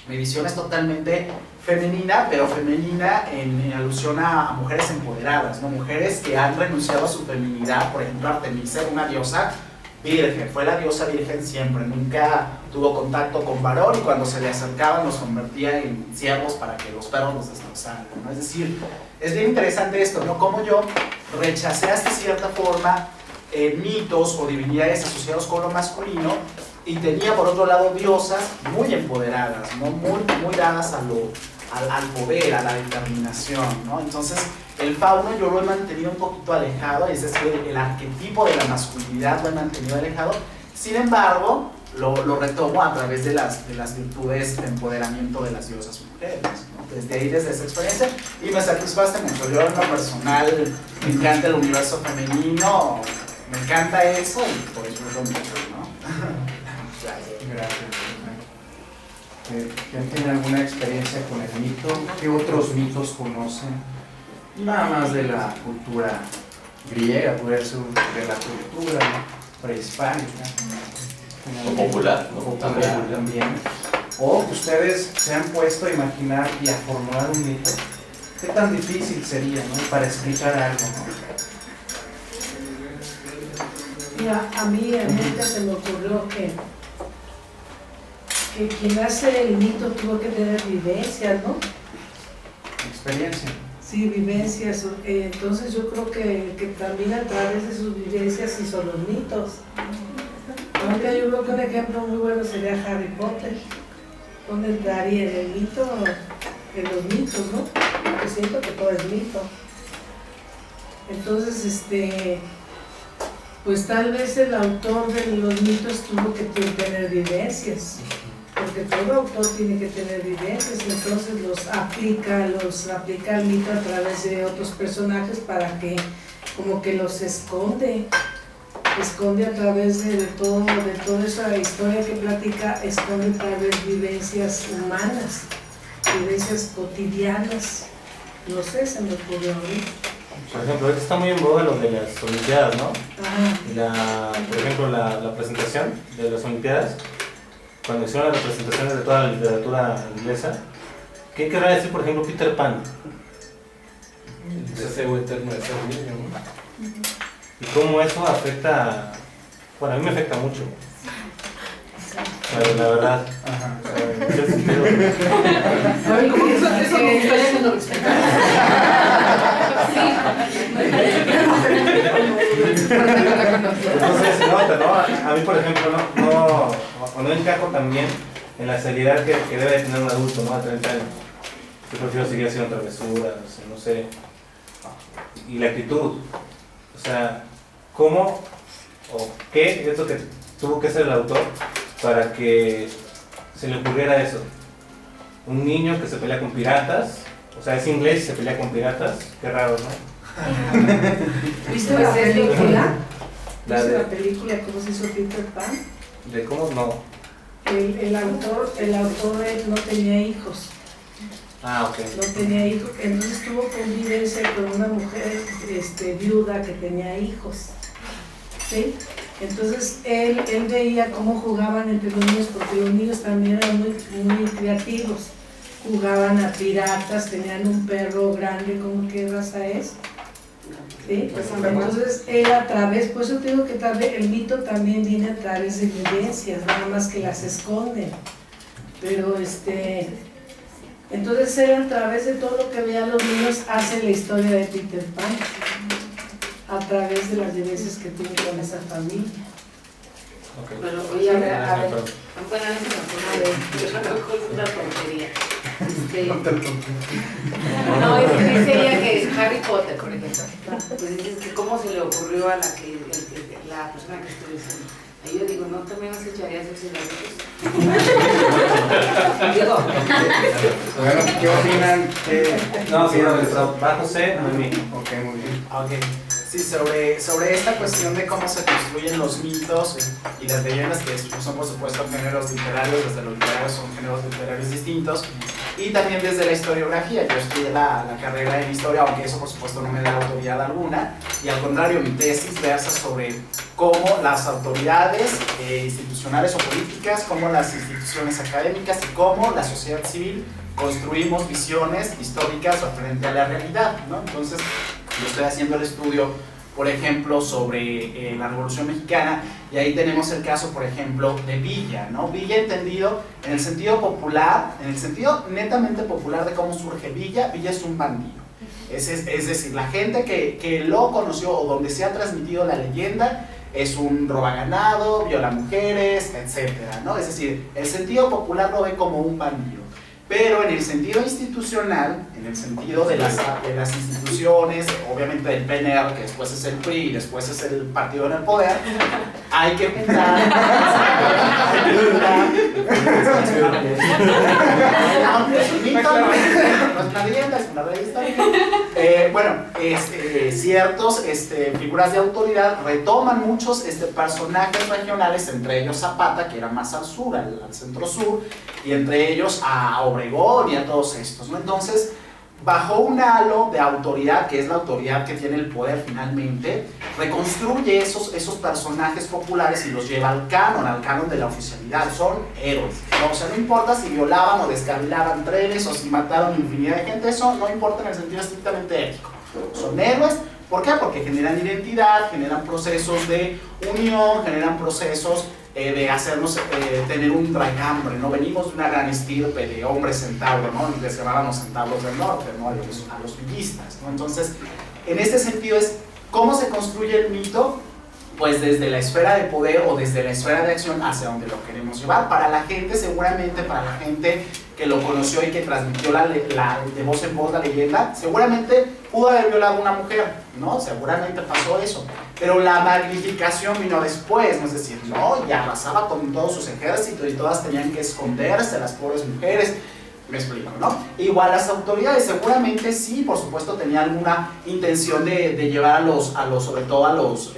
mi visión es totalmente femenina, pero femenina en alusión a mujeres empoderadas, ¿no? Mujeres que han renunciado a su feminidad. Por ejemplo, Artemisa era una diosa virgen, fue la diosa virgen siempre, nunca tuvo contacto con varón, y cuando se le acercaban los convertía en siervos para que los perros los destrozaran, ¿no? Es decir, es bien interesante esto, ¿no? Como yo rechacé hasta cierta forma mitos o divinidades asociados con lo masculino, y tenía por otro lado diosas muy empoderadas, ¿no? muy dadas al poder, a la determinación, ¿no? Entonces, el fauno yo lo he mantenido un poquito alejado, es decir, el arquetipo de la masculinidad lo he mantenido alejado. Sin embargo, lo retomo a través de las virtudes de empoderamiento de las diosas mujeres, ¿no? Desde ahí, desde esa experiencia, y me satisface mucho. Yo en lo personal me encanta el universo femenino, me encanta eso, y por eso lo mucho, ¿no? Gracias. ¿Quién tiene alguna experiencia con el mito? ¿Qué otros mitos conocen? Nada más de la cultura griega, puede ser de la cultura prehispánica. O popular, ¿no? Popular también. O ustedes se han puesto a imaginar y a formular un mito. ¿Qué tan difícil sería, ¿no? Para explicar algo, ¿no? Mira, a mí se me ocurrió que quien hace el mito tuvo que tener vivencias, ¿no? Experiencia. Sí, vivencias. Entonces yo creo que también a través de sus vivencias hizo los mitos. Aunque yo creo que un ejemplo muy bueno sería Harry Potter, donde entraría en el mito, en los mitos, ¿no? Porque siento que todo es mito. Entonces, pues tal vez el autor de los mitos tuvo que tener vivencias, porque todo autor tiene que tener vivencias, entonces los aplica al mito a través de otros personajes para que como que los esconde a través de toda esa historia que platica, esconde tal vez vivencias humanas, vivencias cotidianas. No sé, se me ocurrió ahorita. Por ejemplo, ahorita está muy en boga lo de las Olimpiadas, ¿no? Ajá. Por ejemplo, la presentación de las Olimpiadas, cuando hicieron las representaciones de toda la literatura inglesa, ¿qué querrá decir, por ejemplo, Peter Pan? El deseo eterno de ser niño, ¿no? Y cómo eso afecta, bueno, a mí me afecta mucho. La verdad. Ajá. En ese sentido. A ver, ¿cómo que eso me gustaría que no lo explicara? Entonces se nota, ¿no? A mí, por ejemplo, no encajo también en la seriedad que debe tener un adulto, ¿no? A 30 años. Yo prefiero seguir haciendo travesuras, no sé. Y la actitud. O sea, ¿cómo o qué es lo que tuvo que hacer el autor para que se le ocurriera eso? Un niño que se pelea con piratas, o sea, es inglés y se pelea con piratas, qué raro, ¿no? ¿Viste la película? La ¿Viste de- la película cómo se hizo Peter Pan? ¿De cómo? No. El autor no tenía hijos. Ah, ok. No tenía hijos, entonces tuvo convivencia con una mujer viuda que tenía hijos, ¿sí? Entonces él veía cómo jugaban entre los niños, porque los niños también eran muy creativos. Jugaban a piratas, tenían un perro grande, ¿cómo qué raza es? ¿Sí? Entonces él a través, por eso te digo que tal vez el mito también viene a través de evidencias, nada más que las esconden. Pero entonces él a través de todo lo que vean los niños hace la historia de Peter Pan, a través de las vivencias que tiene con esa familia. Okay. Pero oye, a ver, bueno, es una tontería. No, es que dice ella que Harry Potter, por ejemplo, pues dices que cómo se le ocurrió a la persona que estoy diciendo. Ahí yo digo, ¿no también nos echarías ese Digo. Bueno, ¿qué opinan? No, sí, va José, no mí. Ok, muy bien. Okay. Sí, sobre esta cuestión de cómo se construyen los mitos y las leyendas, que son por supuesto géneros literarios, desde los literarios son géneros literarios distintos, y también desde la historiografía. Yo estudié la carrera en historia, aunque eso por supuesto no me da autoridad alguna, y al contrario, mi tesis versa sobre cómo las autoridades institucionales o políticas, cómo las instituciones académicas y cómo la sociedad civil construimos visiones históricas frente a la realidad, ¿no? Entonces, yo estoy haciendo el estudio, por ejemplo, sobre la Revolución Mexicana, y ahí tenemos el caso, por ejemplo, de Villa, ¿no? Villa entendido en el sentido popular, en el sentido netamente popular de cómo surge Villa. Villa es un bandido. Es decir, la gente que lo conoció o donde se ha transmitido la leyenda es un robaganado, viola mujeres, etcétera, ¿no? Es decir, el sentido popular lo ve como un bandido. Pero en el sentido institucional, en el sentido de las instituciones, obviamente del PNR, que después es el PRI y después es el partido en el poder, hay que juntar. No es una leyenda, es una realidad histórica. Ciertos figuras de autoridad retoman muchos personajes regionales, entre ellos Zapata, que era más al sur, al centro sur, y entre ellos a Obregón y a todos estos, ¿no? Entonces, bajo un halo de autoridad, que es la autoridad que tiene el poder finalmente, reconstruye esos personajes populares y los lleva al canon de la oficialidad. Son héroes, ¿no? O sea, no importa si violaban o descarrilaban trenes o si mataron infinidad de gente, eso no importa en el sentido estrictamente ético. Son héroes. ¿Por qué? Porque generan identidad, generan procesos de unión, generan procesos de hacernos tener un raigambre, ¿no? Venimos de una gran estirpe de hombres centauros, ¿no? Y les llamaban los centauros del norte, ¿no? A los villistas, ¿no? Entonces, en este sentido es cómo se construye el mito, pues desde la esfera de poder o desde la esfera de acción hacia donde lo queremos llevar. Para la gente, seguramente, para la gente que lo conoció y que transmitió de voz en voz la leyenda, seguramente pudo haber violado a una mujer, ¿no? Seguramente pasó eso. Pero la magnificación vino después, ¿no? Es decir, no, y arrasaba con todos sus ejércitos y todas tenían que esconderse, las pobres mujeres. Me explico, ¿no? Igual las autoridades seguramente sí, por supuesto, tenían alguna intención de llevar sobre todo a los,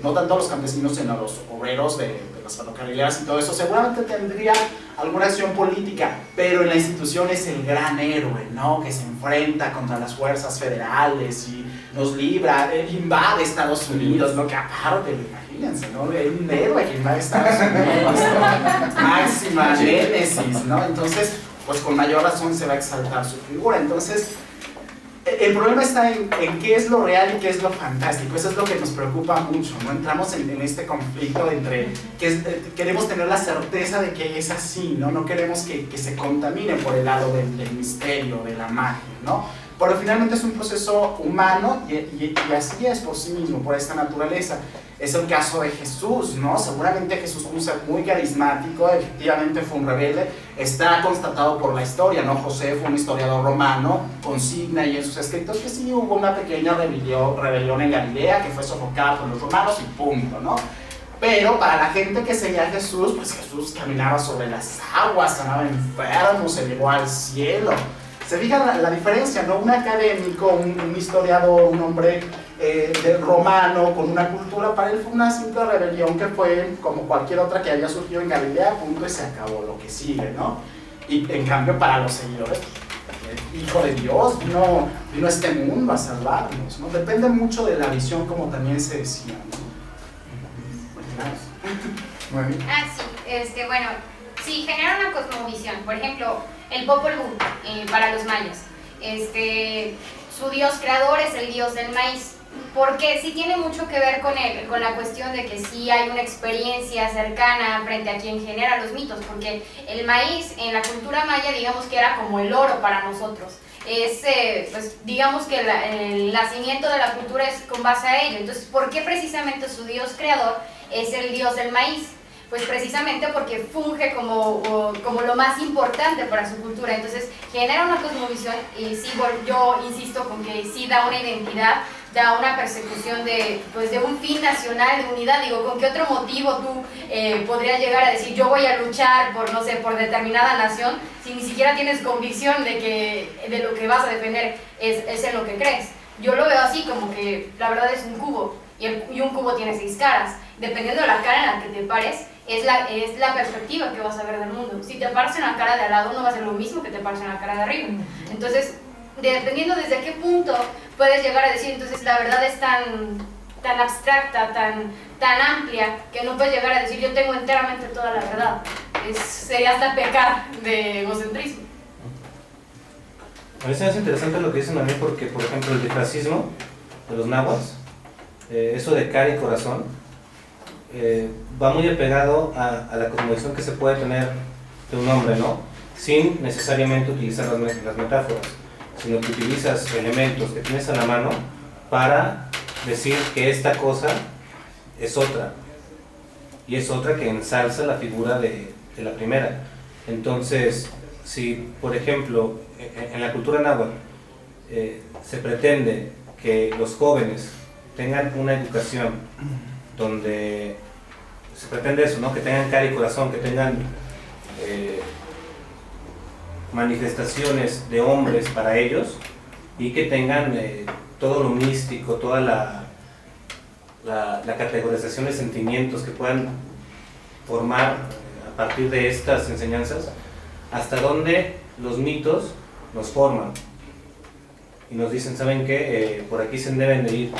no tanto a los campesinos, sino a los obreros de las ferrocarrileras y todo eso, seguramente tendría alguna acción política, pero en la institución es el gran héroe, ¿no? Que se enfrenta contra las fuerzas federales y nos libra, invade Estados Unidos, ¿no? Que aparte, imagínense, ¿no? Un héroe que invade Estados Unidos, ¿no? Máxima génesis, ¿no? Entonces, pues con mayor razón se va a exaltar su figura. Entonces, el problema está en qué es lo real y qué es lo fantástico. Eso es lo que nos preocupa mucho, ¿no? Entramos en este conflicto entre queremos tener la certeza de que es así, ¿no? No queremos que se contamine por el lado del misterio, de la magia, ¿no? Pero finalmente es un proceso humano y así es por sí mismo, por esta naturaleza. Es el caso de Jesús, ¿no? Seguramente Jesús fue un ser muy carismático, efectivamente fue un rebelde, está constatado por la historia, ¿no? José fue un historiador romano, consigna y en sus escritos que sí hubo una pequeña rebelión en Galilea que fue sofocada por los romanos y punto, ¿no? Pero para la gente que seguía a Jesús, pues Jesús caminaba sobre las aguas, sanaba enfermos, se llevó al cielo. Se fijan la diferencia, ¿no? Un académico, un historiador, un hombre romano con una cultura, para él fue una simple rebelión que fue como cualquier otra que había surgido en Galilea, punto, y se acabó lo que sigue, ¿no? Y en cambio para los seguidores, Hijo de Dios, vino a este mundo a salvarnos, ¿no? Depende mucho de la visión, como también se decía, ¿no? continuamos. Muy bien. Ah, sí, bueno, sí, genera una cosmovisión. Por ejemplo, el Popol Vuh para los mayas. Su dios creador es el dios del maíz. Porque sí tiene mucho que ver con la cuestión de que sí hay una experiencia cercana frente a quien genera los mitos, porque el maíz en la cultura maya digamos que era como el oro para nosotros. Pues digamos que el nacimiento de la cultura es con base a ello. Entonces, ¿por qué precisamente su dios creador es el dios del maíz? Pues precisamente porque funge como lo más importante para su cultura. Entonces genera una cosmovisión y sí, yo insisto con que sí da una identidad, da una persecución de un fin nacional, de unidad. Digo, ¿con qué otro motivo tú podrías llegar a decir yo voy a luchar por, no sé, por determinada nación si ni siquiera tienes convicción de lo que vas a defender es en lo que crees? Yo lo veo así, como que la verdad es un cubo y un cubo tiene 6 caras. Dependiendo de la cara en la que te pares, es la perspectiva que vas a ver del mundo. Si te paras en la cara de al lado, no va a ser lo mismo que te pares en la cara de arriba. Entonces, dependiendo desde qué punto puedes llegar a decir, entonces la verdad es tan abstracta, tan amplia, que no puedes llegar a decir yo tengo enteramente toda la verdad. Sería hasta pecar de egocentrismo. A mí se me hace interesante lo que dicen a mí porque, por ejemplo, el disfracismo de los nahuas, eso de cara y corazón, va muy apegado a la cosmovisión que se puede tener de un hombre, ¿no? Sin necesariamente utilizar las metáforas, sino que utilizas elementos que tienes a la mano para decir que esta cosa es otra, y es otra que ensalza la figura de la primera. Entonces, si por ejemplo en la cultura náhuatl se pretende que los jóvenes tengan una educación donde se pretende eso, ¿no? Que tengan cara y corazón, que tengan manifestaciones de hombres para ellos y que tengan todo lo místico, toda la categorización de sentimientos que puedan formar a partir de estas enseñanzas, hasta donde los mitos nos forman y nos dicen, ¿saben qué? Por aquí se deben de ir.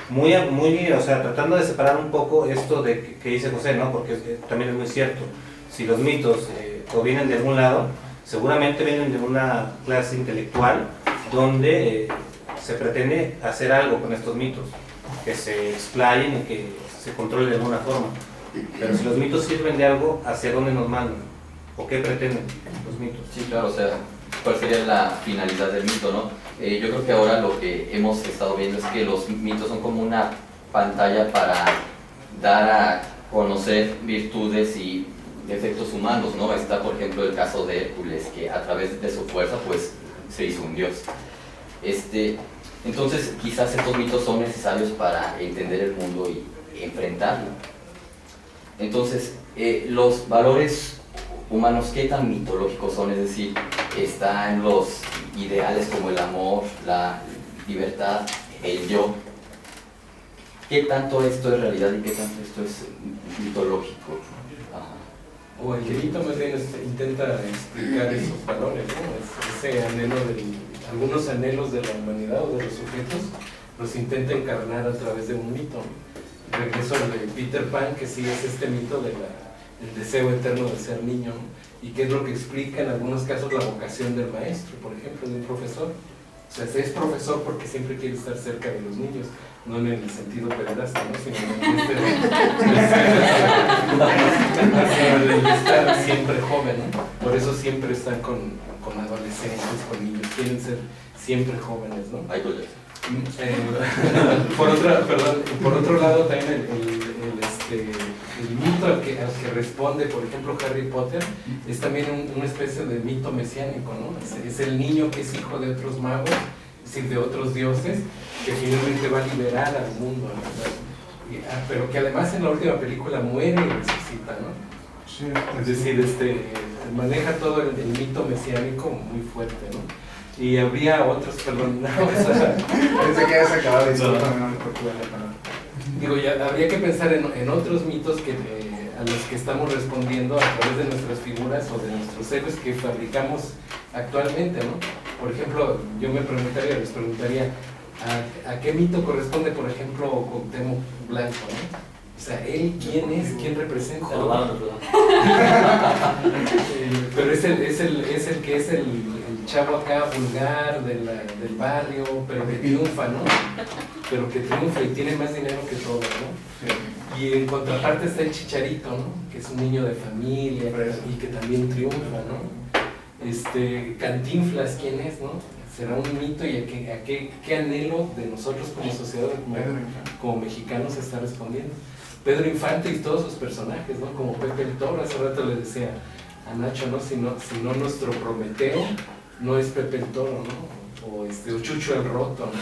Muy, o sea, tratando de separar un poco esto de que dice José, ¿no? Porque también es muy cierto. Si los mitos provienen de algún lado, seguramente vienen de una clase intelectual donde se pretende hacer algo con estos mitos, que se explayen y que se controlen de alguna forma. Pero si los mitos sirven de algo, ¿hacia dónde nos mandan? ¿O qué pretenden los mitos? Sí, claro, o sea, ¿cuál sería la finalidad del mito, no? Yo creo que ahora lo que hemos estado viendo es que los mitos son como una pantalla para dar a conocer virtudes y defectos humanos, ¿no? Está, por ejemplo, el caso de Hércules, que a través de su fuerza, pues, se hizo un dios. Entonces, quizás estos mitos son necesarios para entender el mundo y enfrentarlo. Entonces, los valores humanos, ¿qué tan mitológicos son? Es decir, están los ideales como el amor, la libertad, el yo. ¿Qué tanto esto es realidad y qué tanto esto es mitológico? Ajá. O el mito más bien intenta explicar esos valores, ¿no? Ese anhelo algunos anhelos de la humanidad o de los sujetos los intenta encarnar a través de un mito. Regreso al de Peter Pan, que sí es este mito del deseo eterno de ser niño, ¿no? Y que es lo que explica en algunos casos la vocación del maestro, por ejemplo, de un profesor. O sea, es profesor porque siempre quiere estar cerca de los niños, no en el sentido pederasta, ¿no? Sino en el estar siempre joven, ¿no? Por eso siempre están con adolescentes, con niños, quieren ser siempre jóvenes, ¿no? Por otro lado, también el mito al que responde, por ejemplo, Harry Potter, es también una especie de mito mesiánico, ¿no? Es el niño que es hijo de otros magos, es decir, de otros dioses, que finalmente va a liberar al mundo, ¿no? Pero que además en la última película muere y resucita, ¿no? Sí. Es decir, maneja todo el mito mesiánico muy fuerte, ¿no? Y habría otros, perdón, pensé que habías acabado de digo, ya habría que pensar en otros mitos a los que estamos respondiendo a través de nuestras figuras o de nuestros héroes que fabricamos actualmente, ¿no? Por ejemplo, yo les preguntaría, ¿a qué mito corresponde, por ejemplo, Cuauhtémoc Blanco, ¿no? O sea, él quién es, quién representa. Pero es el que es el chavo acá vulgar del barrio, pero que triunfa, ¿no? Pero que triunfa y tiene más dinero que todo, ¿no? Y en contraparte está el Chicharito, ¿no? Que es un niño de familia y que también triunfa, ¿no? Cantinflas, ¿quién es, no? Será un mito y a qué anhelo de nosotros como sociedad, como mexicanos está respondiendo. Pedro Infante y todos sus personajes, ¿no? Como Pepe el Toro, hace rato le decía a Nacho, ¿no? Si no nuestro Prometeo no es Pepe el Toro, ¿no? O Chucho el Roto, ¿no?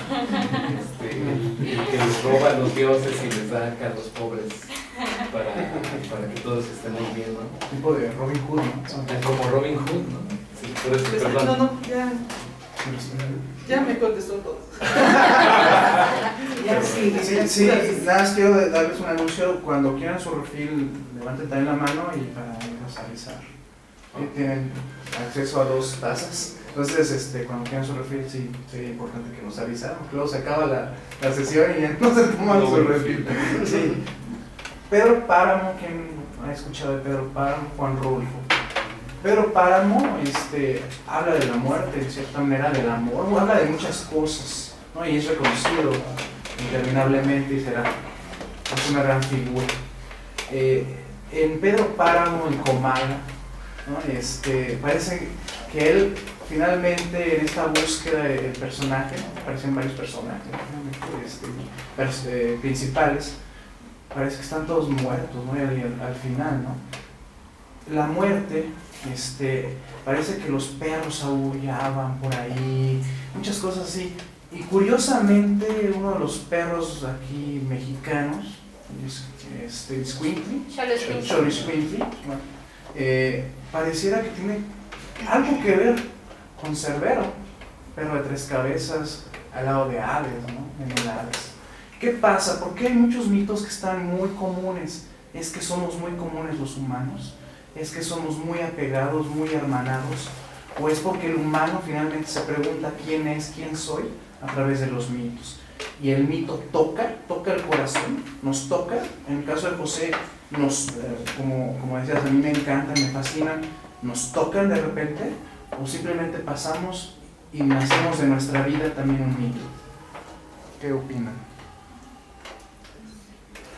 El que les roba a los dioses y les da acá a los pobres para que todos estén muy bien, ¿no? Tipo de Robin Hood, ¿no? Como Robin Hood, ¿no? Sí, por eso, Pues, perdón. no, ya me contestó todo. Sí, nada más quiero darles un anuncio. Cuando quieran su refil, levanten también la mano y para irnos a avisar. Tienen acceso a 2 tazas. Entonces, cuando quieran su refil, sí, sería importante que nos avisaran, porque luego se acaba la sesión y ya no se toman su refil. Sí. Pedro Páramo, ¿quién ha escuchado de Pedro Páramo? Juan Rulfo. Pedro Páramo habla de la muerte, de cierta manera, del amor, habla de muchas cosas, ¿no? Y es reconocido interminablemente y será una gran figura. En Pedro Páramo, en Comala, ¿no? Parece que él finalmente en esta búsqueda del personaje, aparecen varios personajes principales, parece que están todos muertos, ¿no? Al final, ¿no? La muerte, parece que los perros aullaban por ahí, muchas cosas así. Y curiosamente uno de los perros aquí mexicanos, Xoloitzcuintli, pareciera que tiene algo que ver con Cerbero, perro de 3 cabezas, al lado de Hades, ¿no? En el Hades. ¿Qué pasa? ¿Por qué hay muchos mitos que están muy comunes? Es que somos muy comunes los humanos, es que somos muy apegados, muy hermanados, o es porque el humano finalmente se pregunta quién es, quién soy, a través de los mitos. Y el mito toca el corazón, nos toca. En el caso de José, como decías, a mí me encantan, me fascinan, nos tocan de repente, o simplemente pasamos y nacemos de nuestra vida también un mito. ¿Qué opinan?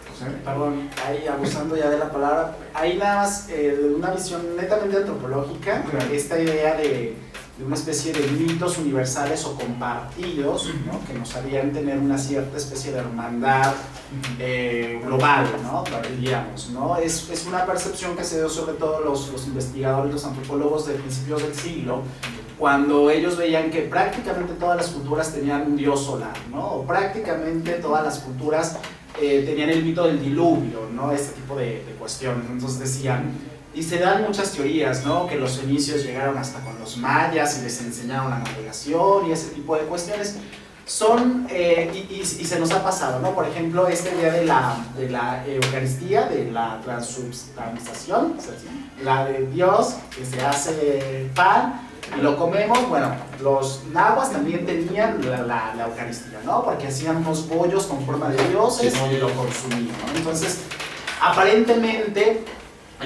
José. Perdón, ahí abusando ya de la palabra, ahí nada más una visión netamente antropológica, esta idea de una especie de mitos universales o compartidos, ¿no? Que nos harían tener una cierta especie de hermandad global, ¿no? Diríamos, ¿no? Es una percepción que se dio sobre todo los investigadores, los antropólogos de principios del siglo, cuando ellos veían que prácticamente todas las culturas tenían un dios solar, ¿no? O prácticamente todas las culturas tenían el mito del diluvio, ¿no? Este tipo de cuestiones. Entonces decían, y se dan muchas teorías, ¿no? Que los fenicios llegaron hasta con los mayas y les enseñaron la navegación y ese tipo de cuestiones. Son, y se nos ha pasado, ¿no? Por ejemplo, esta idea de la Eucaristía, de la transubstanciación, la de Dios que se hace pan y lo comemos. Bueno, los nahuas también tenían la Eucaristía, ¿no? Porque hacían unos bollos con forma de dioses y lo consumían, ¿no? Entonces, aparentemente,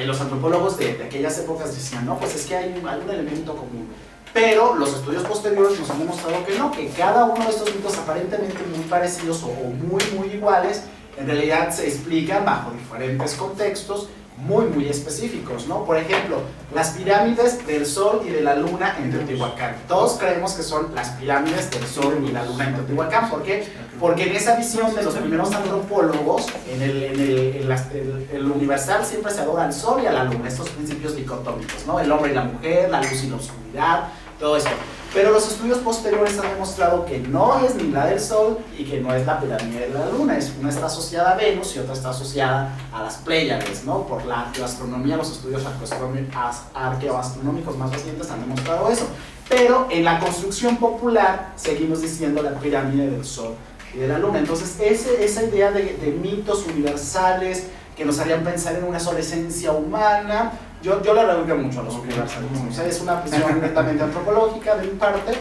los antropólogos de aquellas épocas decían, no, pues es que hay algún elemento común. Pero los estudios posteriores nos han demostrado que no, que cada uno de estos mitos aparentemente muy parecidos o muy iguales, en realidad se explican bajo diferentes contextos muy específicos, ¿no? Por ejemplo, las pirámides del Sol y de la Luna en Teotihuacán. Todos creemos que son las pirámides del Sol y la Luna en Teotihuacán. ¿Por qué? Porque en esa visión de los primeros antropólogos, en el universal siempre se adora al Sol y a la Luna, estos principios dicotómicos, ¿no? El hombre y la mujer, la luz y la oscuridad, todo eso. Pero los estudios posteriores han demostrado que no es ni la del Sol y que no es la pirámide de la Luna. Una está asociada a Venus y otra está asociada a las Pléyades, ¿no? Por la astronomía, los estudios arqueoastronómicos más recientes han demostrado eso. Pero en la construcción popular seguimos diciendo la pirámide del Sol y de la Luna. Entonces esa idea de mitos universales que nos harían pensar en una sola esencia humana, yo le reduzco mucho a los universalismos. O sea, es una visión netamente antropológica de mi parte.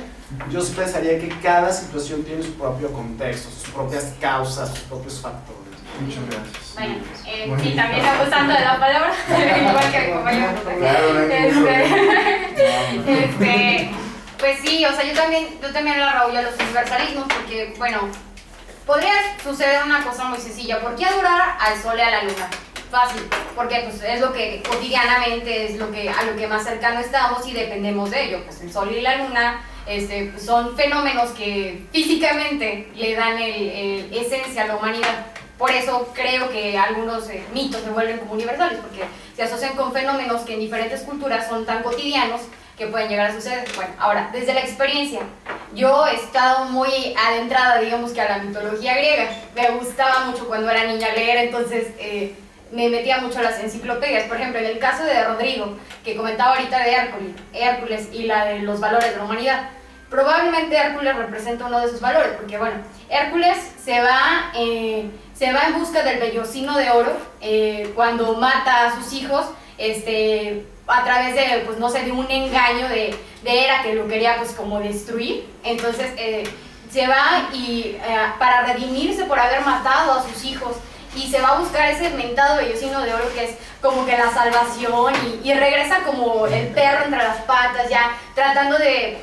Yo pensaría que cada situación tiene su propio contexto, sus propias causas, sus propios factores. Muchas gracias. Bueno, sí, también abusando de la palabra, igual que mi compañero. Pues sí, o sea, yo también la arraigo a los universalismos porque, bueno, podría suceder una cosa muy sencilla. ¿Por qué adorar al sol y a la luna? Fácil, porque pues es lo que cotidianamente es a lo que más cercano estamos y dependemos de ello. Pues el sol y la luna pues son fenómenos que físicamente le dan esencia a la humanidad. Por eso creo que algunos mitos se vuelven como universales, porque se asocian con fenómenos que en diferentes culturas son tan cotidianos que pueden llegar a suceder. Bueno, ahora, desde la experiencia, yo he estado muy adentrada, digamos que a la mitología griega. Me gustaba mucho cuando era niña leer, entonces me metía mucho a las enciclopedias. Por ejemplo, en el caso de Rodrigo, que comentaba ahorita de Hércules y la de los valores de la humanidad, probablemente Hércules representa uno de esos valores, porque bueno, Hércules se va en busca del vellocino de oro cuando mata a sus hijos, a través de, pues no sé, de un engaño de Hera que lo quería pues como destruir. Entonces se va y para redimirse por haber matado a sus hijos, y se va a buscar ese mentado vellocino de oro que es como que la salvación, y regresa como el perro entre las patas, ya tratando de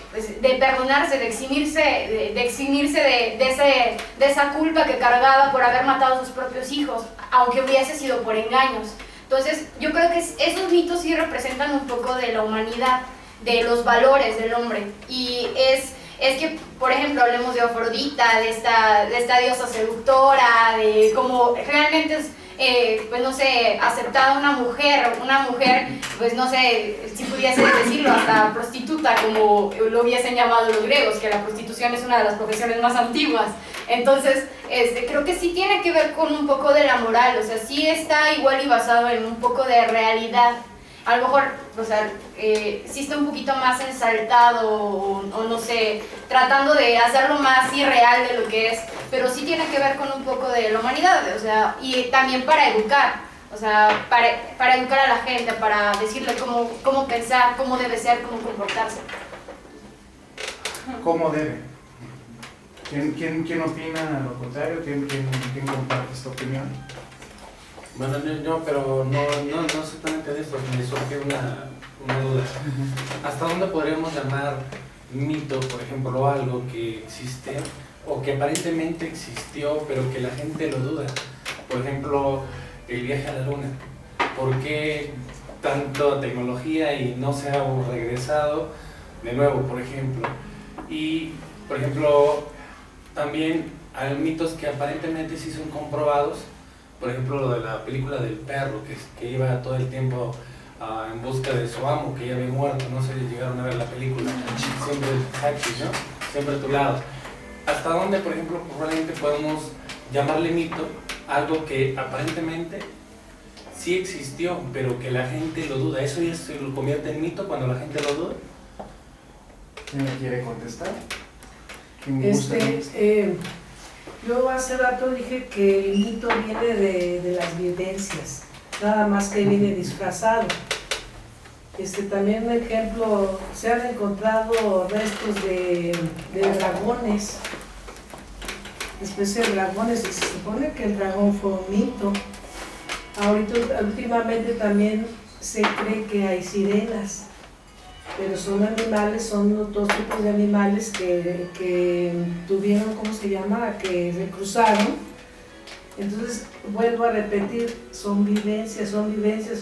perdonarse, de eximirse de esa culpa que cargaba por haber matado a sus propios hijos, aunque hubiese sido por engaños. Entonces yo creo que esos mitos sí representan un poco de la humanidad, de los valores del hombre, y es que, por ejemplo, hablemos de Afrodita, de esta diosa seductora, de cómo realmente es, pues no sé, aceptada una mujer, pues no sé, si pudiese decirlo, hasta prostituta, como lo hubiesen llamado los griegos, que la prostitución es una de las profesiones más antiguas. Entonces, creo que sí tiene que ver con un poco de la moral, o sea, sí está igual y basado en un poco de realidad. A lo mejor, o sea, sí está un poquito más ensaltado o no sé, tratando de hacerlo más irreal de lo que es, pero sí tiene que ver con un poco de la humanidad, o sea, y también para educar, o sea, para educar a la gente, para decirle cómo pensar, cómo debe ser, cómo comportarse. ¿Cómo debe? ¿Quién opina lo contrario? ¿Quién comparte esta opinión? Bueno, pero no exactamente de eso, me surge una duda. ¿Hasta dónde podríamos llamar mito, por ejemplo, algo que existe o que aparentemente existió, pero que la gente lo duda? Por ejemplo, el viaje a la luna. ¿Por qué tanta tecnología y no se ha regresado de nuevo, por ejemplo? Y, por ejemplo, también hay mitos que aparentemente sí son comprobados. Por ejemplo, lo de la película del perro, que iba todo el tiempo en busca de su amo, que ya había muerto. No sé si llegaron a ver la película. Siempre Hachi, ¿no? Siempre a tu lado. ¿Hasta dónde, por ejemplo, probablemente podemos llamarle mito algo que aparentemente sí existió, pero que la gente lo duda? ¿Eso ya se lo convierte en mito cuando la gente lo duda? ¿Quién me quiere contestar? Yo hace rato dije que el mito viene de las vivencias, nada más que viene disfrazado. También, un ejemplo, se han encontrado restos de dragones, especies de dragones, y se supone que el dragón fue un mito. Últimamente también se cree que hay sirenas, pero son animales, son dos tipos de animales que tuvieron, ¿cómo se llama?, que se cruzaron. Entonces, vuelvo a repetir, son vivencias,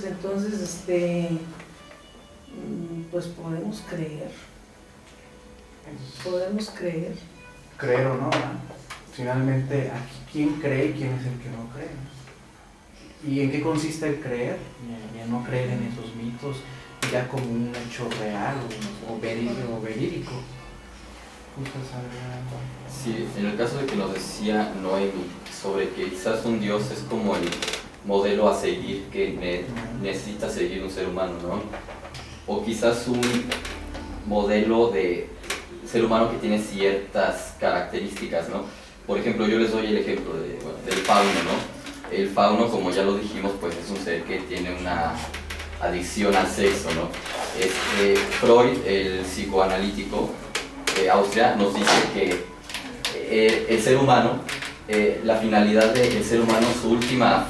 entonces, pues podemos creer. Creer o no, ¿no? Finalmente, aquí, ¿quién cree y quién es el que no cree? ¿Y en qué consiste el creer? Y en no creer en esos mitos ya como un hecho real o verídico. Sí, en el caso de que nos decía Noemi sobre que quizás un Dios es como el modelo a seguir que necesita seguir un ser humano, ¿no? O quizás un modelo de ser humano que tiene ciertas características, ¿no? Por ejemplo, yo les doy el ejemplo del fauno, ¿no? El fauno, como ya lo dijimos, pues es un ser que tiene una adicción al sexo, ¿no? Freud, el psicoanalítico de Austria, nos dice que el ser humano la finalidad del ser humano, su última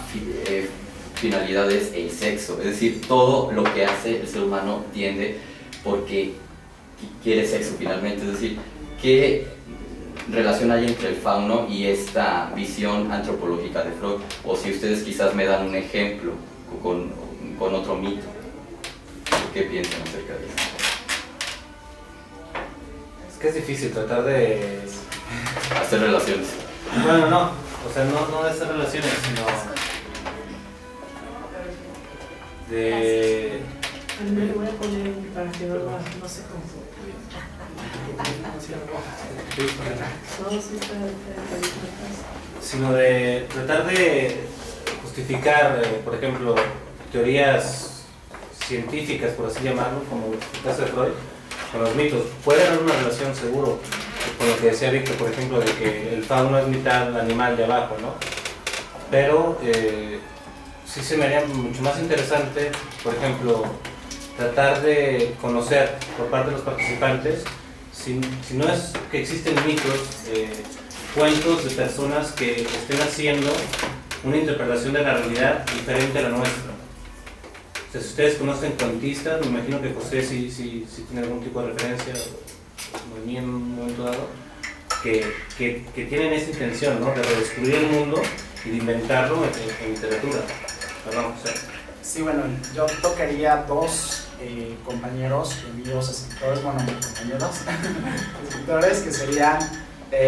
finalidad es el sexo, es decir, todo lo que hace el ser humano tiende porque quiere sexo finalmente, es decir, ¿qué relación hay entre el fauno y esta visión antropológica de Freud? O si ustedes quizás me dan un ejemplo con otro mito, ¿qué piensan acerca de eso? Es que es difícil tratar de hacer relaciones. Bueno, no, o sea, no de hacer relaciones, sino de... Le voy a poner para que no se confunda. Sino de tratar de justificar, por ejemplo, teorías científicas, por así llamarlo, como el caso de Freud, con los mitos. Puede haber una relación seguro con lo que decía Víctor, por ejemplo, de que el fauno es mitad animal de abajo, ¿no? Pero sí se me haría mucho más interesante, por ejemplo, tratar de conocer por parte de los participantes, si no es que existen mitos, cuentos de personas que estén haciendo una interpretación de la realidad diferente a la nuestra. O sea, si ustedes conocen cuentistas, me imagino que José si tiene algún tipo de referencia, en un momento dado, que tienen esa intención, ¿no?, de redescubrir el mundo y de inventarlo en literatura. Perdón, José. Sí, bueno, yo tocaría dos compañeros míos, escritores, bueno, compañeros escritores, que serían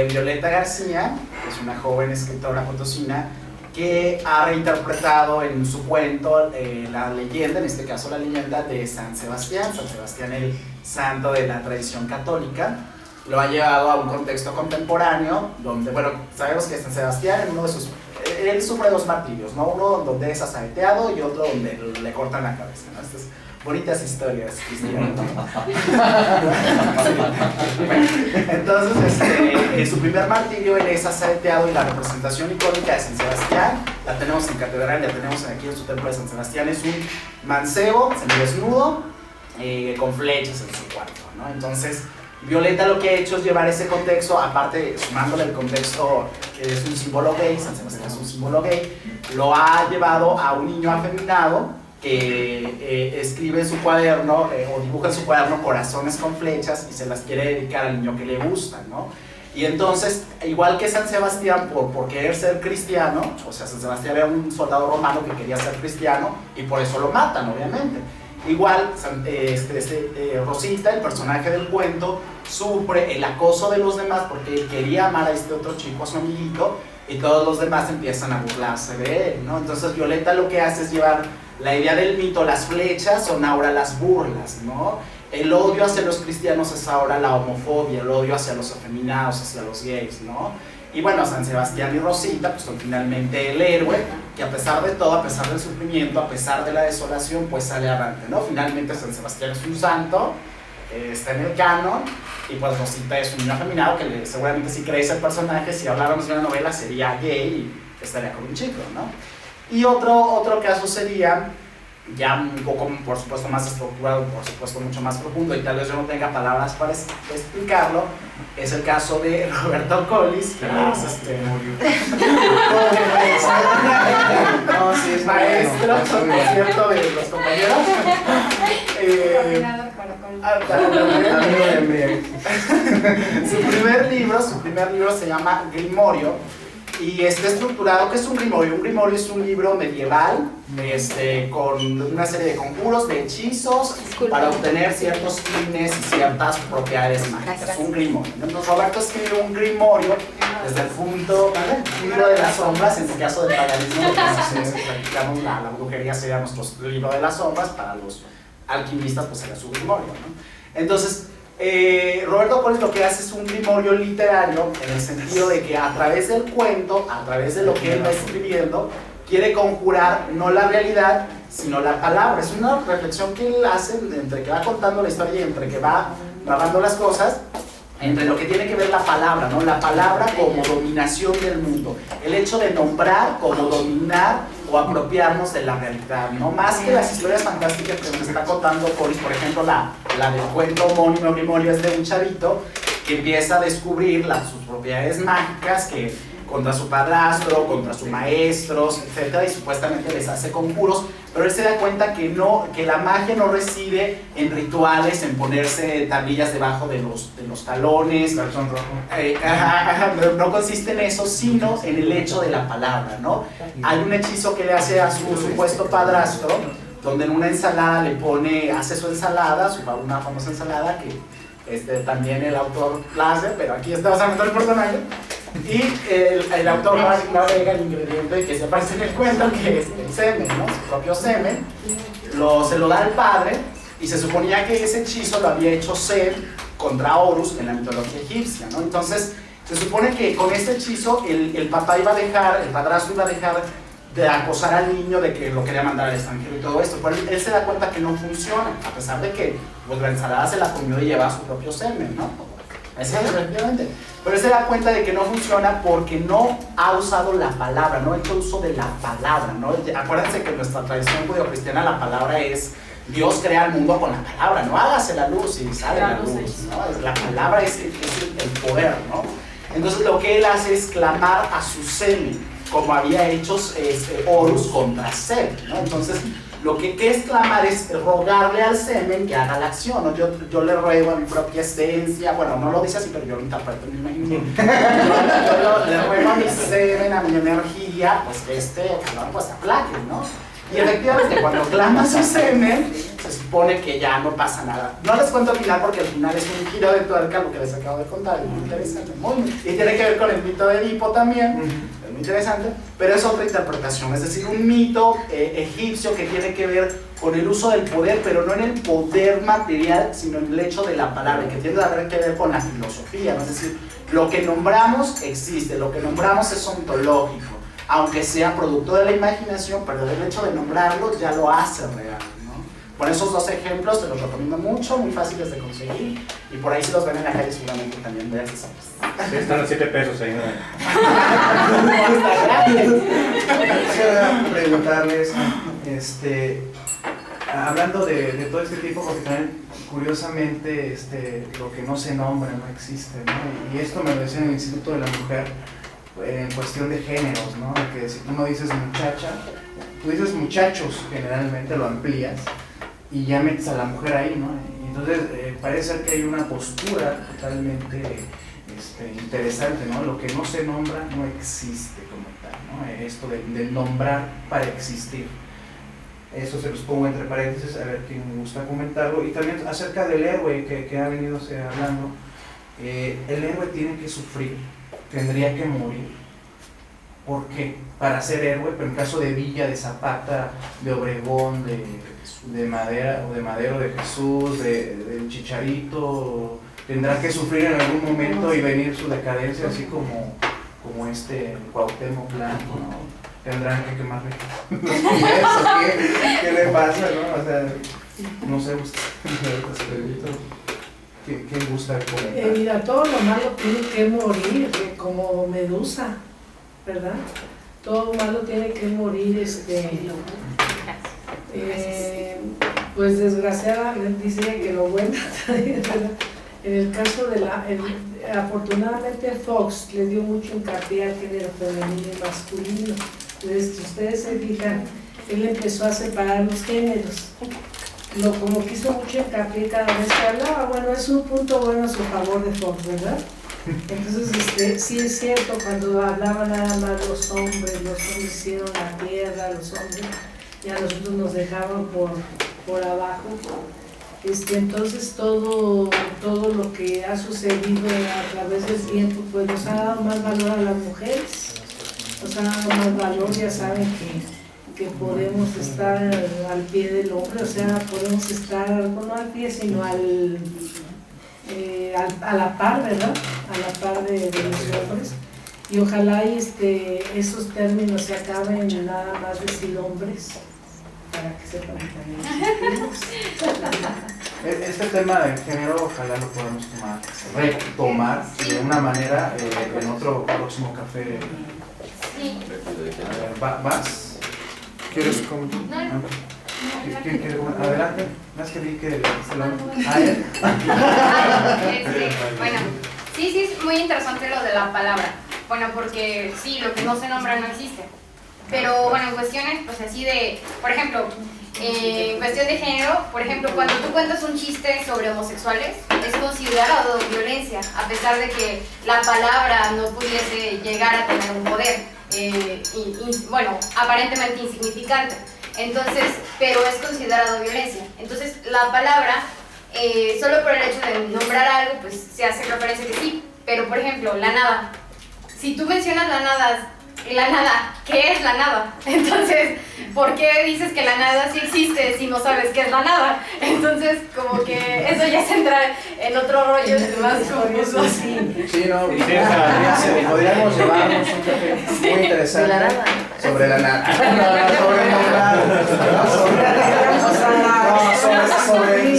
Violeta García, que es una joven escritora potosina, que ha reinterpretado en su cuento la leyenda, en este caso la leyenda de San Sebastián, el santo de la tradición católica. Lo ha llevado a un contexto contemporáneo, donde, bueno, sabemos que San Sebastián, en uno de sus... Él sufre dos martirios, ¿no? Uno donde es asaeteado y otro donde le cortan la cabeza, ¿no? Estas bonitas historias cristianas. Entonces, su primer martirio, él es asaeteado, y la representación icónica de San Sebastián, la tenemos en catedral, la tenemos aquí en su templo de San Sebastián, es un mancebo, semidesnudo, con flechas en su cuarto, ¿no? Entonces, Violeta lo que ha hecho es llevar ese contexto, aparte sumándole el contexto que es un símbolo gay, San Sebastián es un símbolo gay, lo ha llevado a un niño afeminado que escribe en su cuaderno o dibuja en su cuaderno corazones con flechas y se las quiere dedicar al niño que le gusta, ¿no? Y entonces, igual que San Sebastián, por querer ser cristiano, o sea, San Sebastián era un soldado romano que quería ser cristiano y por eso lo matan, obviamente. Igual, Rosita, el personaje del cuento, sufre el acoso de los demás porque él quería amar a este otro chico, a su amiguito, y todos los demás empiezan a burlarse de él, ¿no? Entonces Violeta lo que hace es llevar la idea del mito, las flechas son ahora las burlas, ¿no? El odio hacia los cristianos es ahora la homofobia, el odio hacia los afeminados, hacia los gays, ¿no? Y bueno, San Sebastián y Rosita pues son finalmente el héroe que a pesar de todo, a pesar del sufrimiento, a pesar de la desolación, pues sale avante, ¿no? Finalmente San Sebastián es un santo, está en el canon, y pues Rosita es un niño afeminado que seguramente si creéis el personaje, si habláramos de una novela sería gay y estaría con un chico, ¿no? Y otro caso sería ya un poco, por supuesto, más estructurado, por supuesto, mucho más profundo, y tal vez yo no tenga palabras para explicarlo, es el caso de Roberto Collis, que es maestro, por cierto, de los compañeros. Su primer libro se llama Grimorio, y está estructurado. ¿Qué es un grimorio? Un grimorio es un libro medieval con una serie de conjuros, de hechizos, para obtener ciertos fines y ciertas propiedades mágicas. Un grimorio. Entonces Roberto escribe un grimorio desde el punto, ¿vale? Un libro de las sombras, en el caso del paganismo, si practicamos la brujería, sería nuestro libro de las sombras, para los alquimistas pues sería su grimorio, ¿no? Entonces, Roberto Collis lo que hace es un grimorio literario, en el sentido de que a través del cuento, a través de lo que él va escribiendo, quiere conjurar no la realidad, sino la palabra. Es una reflexión que él hace entre que va contando la historia y entre que va narrando las cosas, entre lo que tiene que ver la palabra, ¿no? La palabra como dominación del mundo, el hecho de nombrar como dominar o apropiarnos de la realidad, ¿no? Más que las historias fantásticas que nos está contando Collis, por ejemplo, la del cuento homónimo Grimorio es de un chavito que empieza a descubrir sus propiedades mágicas, que contra su padrastro, contra sus maestros, etcétera, y supuestamente les hace conjuros, pero él se da cuenta que la magia no reside en rituales, en ponerse tablillas debajo de los talones, no consiste en eso, sino en el hecho de la palabra, ¿no? Hay un hechizo que le hace a su supuesto padrastro, donde en una ensalada hace su ensalada, una famosa ensalada que también el autor la hace, pero aquí estamos hablando del personaje. Y el autor no agrega el ingrediente que se aparece en el cuento, que es el semen, ¿no? Su propio semen, se lo da al padre, y se suponía que ese hechizo lo había hecho Set contra Horus en la mitología egipcia, ¿no? Entonces, se supone que con este hechizo el padrastro iba a dejar de acosar al niño, de que lo quería mandar al extranjero y todo esto, pero él se da cuenta que no funciona, a pesar de que pues, la ensalada se la comió y llevaba su propio semen, ¿no? Efectivamente. Pero él se da cuenta de que no funciona porque no ha usado la palabra, no ha hecho uso de la palabra, ¿no? Acuérdense que en nuestra tradición judeocristiana la palabra es Dios crea el mundo con la palabra, no hágase la luz y sale la luz, ¿no? La palabra es el poder, ¿no? Entonces lo que él hace es clamar a su semen, como había hecho Horus contra Set, ¿no? Entonces ¿qué es clamar? Es rogarle al semen que haga la acción, ¿no? Yo le ruego a mi propia esencia, bueno, no lo dice así, pero yo lo interpreto en mi imaginación. Yo le ruego a mi semen, a mi energía, pues que este calor pues aplaque, ¿no? Y efectivamente, cuando clama su semen, se supone que ya no pasa nada. No les cuento el final porque el final es un giro de tuerca, lo que les acabo de contar, es muy interesante. Y tiene que ver con el mito de Edipo también, es muy interesante, pero es otra interpretación, es decir, un mito egipcio que tiene que ver con el uso del poder, pero no en el poder material, sino en el hecho de la palabra, que tiene que ver con la filosofía, ¿no? Es decir, lo que nombramos existe, lo que nombramos es ontológico, aunque sea producto de la imaginación, pero el hecho de nombrarlo ya lo hace real, ¿no? Por esos dos ejemplos te los recomiendo mucho, muy fáciles de conseguir, y por ahí si los ven en la calle seguramente también vean que sabes. Sí, están los 7 pesos ahí, ¿no? Quisiera preguntarles, hablando de todo este tipo, porque también curiosamente lo que no se nombra no existe, ¿no? Y esto me lo decía en el Instituto de la Mujer, en cuestión de géneros, ¿no? Que si tú no dices muchacha, tú dices muchachos, generalmente lo amplías y ya metes a la mujer ahí, ¿no? Y entonces parece ser que hay una postura totalmente interesante, ¿no? Lo que no se nombra no existe como tal, ¿no? Esto del nombrar para existir. Eso se los pongo entre paréntesis a ver quién me gusta comentarlo. Y también acerca del héroe que ha venido hablando, el héroe tiene que sufrir, tendría que morir. ¿Por qué? Para ser héroe, pero en caso de Villa, de Zapata, de Obregón, de Madera o de Madero, de Jesús, del Chicharito, tendrá que sufrir en algún momento y venir su decadencia, así como Cuauhtémoc Blanco, ¿no? Tendrán que quemarle. ¿Qué le pasa, no? O sea, no sé, ¿quién gusta comentar? Mira, todo lo malo tiene que morir, como Medusa, ¿verdad? Todo malo tiene que morir, pues desgraciadamente dice que lo bueno también, ¿verdad? En el caso de afortunadamente Fox le dio mucho hincapié al género femenino y masculino. Entonces, si ustedes se fijan, él empezó a separar los géneros. Como que hizo mucho hincapié cada vez que hablaba, bueno, es un punto bueno a su favor de Fox, ¿verdad? Entonces, sí es cierto, cuando hablaban nada más los hombres hicieron la tierra, los hombres, y a nosotros nos dejaban por abajo. Entonces todo lo que ha sucedido a través del tiempo pues nos ha dado más valor a las mujeres, nos ha dado más valor, ya saben que podemos estar al pie del hombre, o sea, podemos estar no al pie sino a la par, ¿verdad? A la par de los hombres, y ojalá esos términos se acaben en nada más decir hombres, para que sepan también. Este tema de género ojalá lo podamos retomar de una manera en otro próximo café. Sí. A ver, ¿vas? ¿Quieres comentar? No. ¿Quién quiere comentar? Adelante. Más que vi que Bueno, sí, es muy interesante lo de la palabra. Bueno, porque sí, lo que no se nombra no existe. Pero bueno, en cuestiones, pues así de, por ejemplo, en cuestión de género, por ejemplo, cuando tú cuentas un chiste sobre homosexuales, es considerado violencia, a pesar de que la palabra no pudiese llegar a tener un poder, bueno, aparentemente insignificante. Entonces, pero es considerado violencia. Entonces, la palabra, solo por el hecho de nombrar algo, pues se hace referencia que sí. Pero, por ejemplo, la nada. Si tú mencionas la nada, ¿qué es la nada? Entonces, ¿por qué dices que la nada sí existe si no sabes qué es la nada? Entonces, como que eso ya se entra en otro rollo más confuso. Sí, no, podríamos llevarnos un café muy interesante sobre la nada.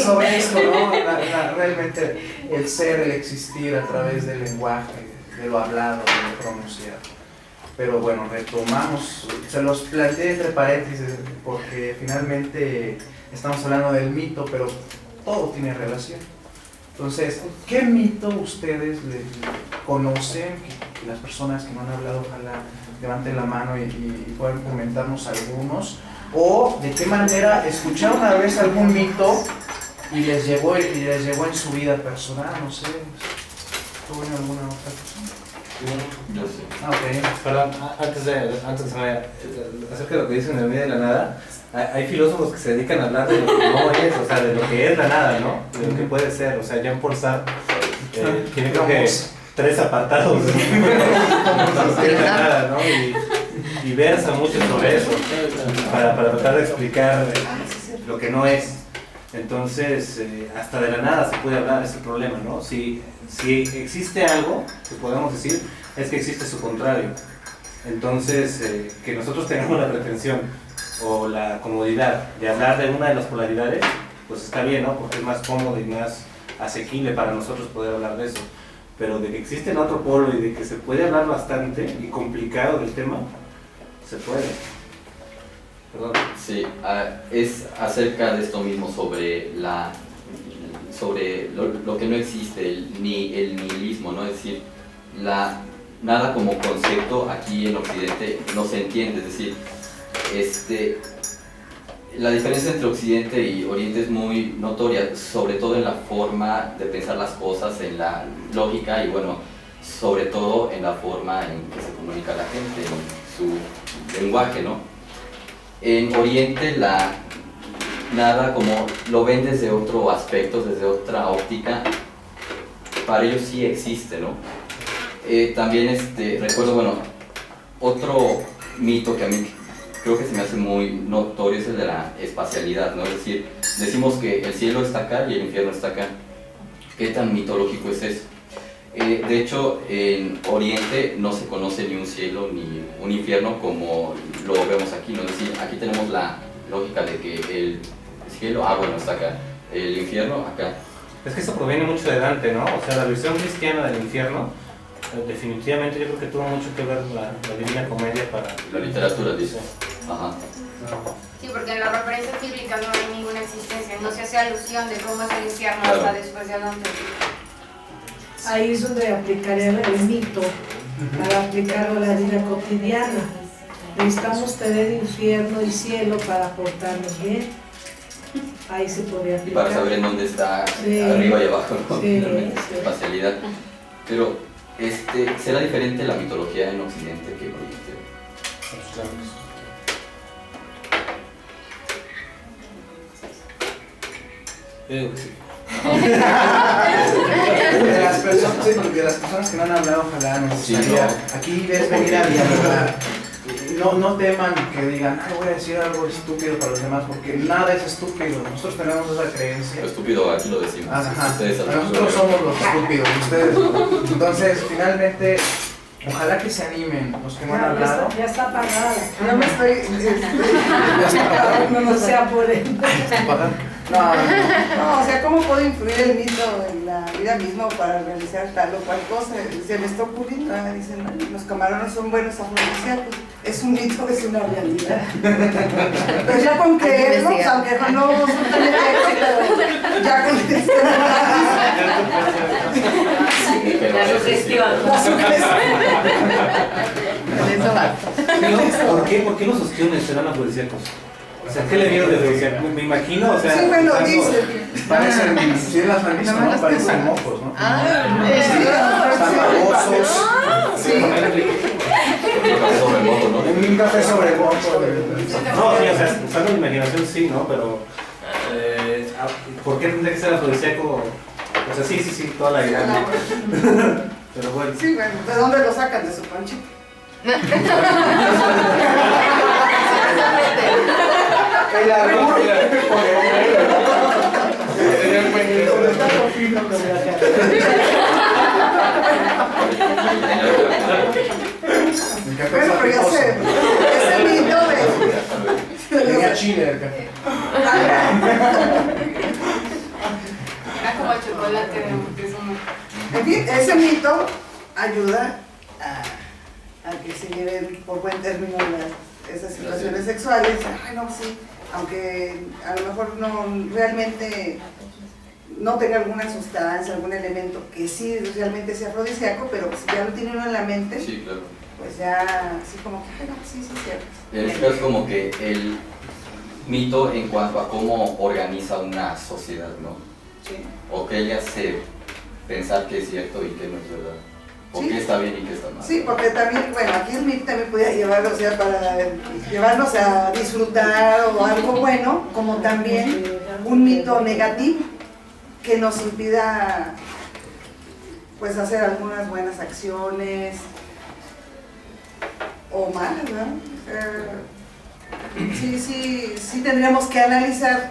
Sobre esto, ¿no? Realmente el ser, el existir a través del lenguaje, de lo hablado, de lo pronunciado. Pero bueno, retomamos, se los planteé entre paréntesis porque finalmente estamos hablando del mito, pero todo tiene relación. Entonces, ¿qué mito ustedes conocen? Que las personas que no han hablado, ojalá levanten la mano y puedan comentarnos algunos. O de qué manera escucharon una vez algún mito y les llegó en su vida personal, no sé. ¿Tuvo alguna otra cosa? Yo sí. Okay. Perdón, antes de acerca de lo que dicen en el medio de la nada, hay filósofos que se dedican a hablar de lo que no es, o sea, de lo que es la nada, ¿no? De lo que puede ser, o sea, Jean-Paul Sartre tiene creo que 3 apartados de la nada, ¿no? Y versa mucho sobre eso para tratar de explicar lo que no es. Entonces, hasta de la nada se puede hablar, es el problema, ¿no? Si existe algo que podemos decir, es que existe su contrario. Entonces, que nosotros tengamos la pretensión o la comodidad de hablar de una de las polaridades, pues está bien, ¿no? Porque es más cómodo y más asequible para nosotros poder hablar de eso. Pero de que existe el otro polo y de que se puede hablar bastante y complicado del tema, se puede. Perdón. Sí, es acerca de esto mismo sobre lo que no existe, ni el nihilismo, ¿no? Es decir, nada como concepto aquí en Occidente no se entiende, es decir, la diferencia entre Occidente y Oriente es muy notoria, sobre todo en la forma de pensar las cosas, en la lógica y bueno, sobre todo en la forma en que se comunica la gente, en su lenguaje, ¿no? En Oriente nada como lo ven desde otro aspecto, desde otra óptica, para ellos sí existe, ¿no? También recuerdo, bueno, otro mito que a mí creo que se me hace muy notorio es el de la espacialidad, ¿no? Es decir, decimos que el cielo está acá y el infierno está acá. ¿Qué tan mitológico es eso? De hecho, en Oriente no se conoce ni un cielo ni un infierno como lo vemos aquí, ¿no? Es decir, aquí tenemos la lógica de que el cielo, bueno, está acá, el infierno acá. Es que eso proviene mucho de Dante, ¿no? O sea, la versión cristiana del infierno, definitivamente yo creo que tuvo mucho que ver la Divina Comedia para... La literatura, dice. Ajá. Sí, porque en la referencia bíblica no hay ninguna existencia, no se hace alusión de cómo es el infierno hasta después de Dante. Ahí es donde aplicaría el mito, para aplicarlo a la vida cotidiana. Necesitamos tener infierno y cielo para portarnos bien. Ahí se podría aplicar. Y para saber en dónde está, arriba y abajo, ¿no? Espacialidad. Pero, ¿será diferente la mitología en Occidente que en Oriente? Yo digo que sí. De las personas que no han hablado, ojalá nos gustaría. Aquí ves venir a dialogar. No teman que digan, voy a decir algo estúpido para los demás, porque nada es estúpido. Nosotros tenemos esa creencia. Lo estúpido aquí lo decimos. Nosotros somos los estúpidos, ustedes no. Entonces, finalmente, ojalá que se animen los que no han hablado. Ya está apagada. No me estoy... Ya está apagada. No se apuren. No, o sea, ¿cómo puede influir el mito en la vida misma para realizar tal o cual cosa? Se me está ocurriendo, dicen, los camarones son buenos afrodisíacos. Es un mito, es una realidad. Pero ya con creerlo, aunque no son tan efectos, pero ya con La sugestión. ¿Por qué los ostiones serán afrodisíacos? O sea, ¿qué le vieron de afrodisíaco? Me imagino, o sea... Sí, bueno, dice. Parecen, si las han visto, ¿no? Parecen mocos, ¿no? Están babosos. Sí. Un café sobre el moco. No, sí, o sea, usando la imaginación sí, ¿no? Pero... ¿por qué tendría que ser afrodisíaco? O sea, sí, toda la idea, ¿no? Pero bueno. Sí, bueno, ¿de dónde lo sacan? De su panchito. Bueno, pero ya sé, ese mito de... Tenía chile el café. Era como el chocolate de Moctezuma. En fin, ese mito ayuda a que se lleven por buen término esas situaciones sexuales. Ay, no, sí, aunque a lo mejor no realmente no tenga alguna sustancia, algún elemento que sí realmente sea afrodisíaco, pero si ya lo tiene uno en la mente, Sí, claro. pues ya así como que, ay, no, sí, cierto. En este caso es como que el mito en cuanto a cómo organiza una sociedad, ¿no? Sí. O que ella hace pensar que es cierto y que no es verdad. O Sí. que está bien y que está mal. Sí, porque también, bueno, aquí el mito también podía llevar, o sea, para llevarnos a disfrutar o algo bueno, como también un mito negativo que nos impida, pues, hacer algunas buenas acciones o malas, ¿no? Sí tendríamos que analizar,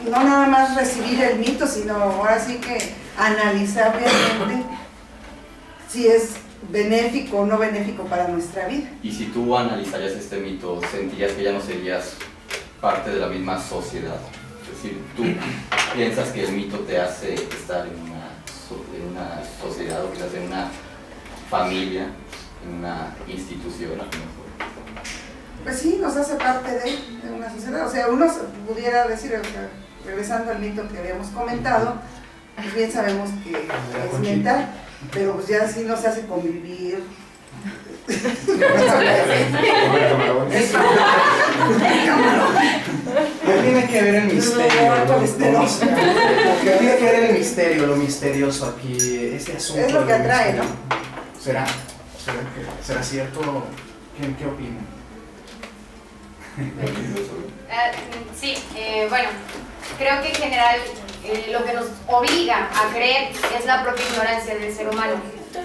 no nada más recibir el mito, sino ahora sí que analizar realmente si es benéfico o no benéfico para nuestra vida. Y si tú analizarías este mito, ¿sentirías que ya no serías parte de la misma sociedad? Es decir, tú piensas que el mito te hace estar en una sociedad o quizás en una familia, en una institución, a lo mejor. Pues sí, nos hace parte de una sociedad. O sea, uno pudiera decir, o sea, regresando al mito que habíamos comentado, pues bien sabemos que es mental, pero pues ya sí nos hace convivir. ¿Qué tiene que ver el misterio? ¿Qué tiene que ver el misterio, lo misterioso aquí? Este asunto. Es lo que del atrae, misterio. ¿no? ¿Será cierto? ¿Qué opinan? Sí, bueno, creo que en general lo que nos obliga a creer es la propia ignorancia del ser humano,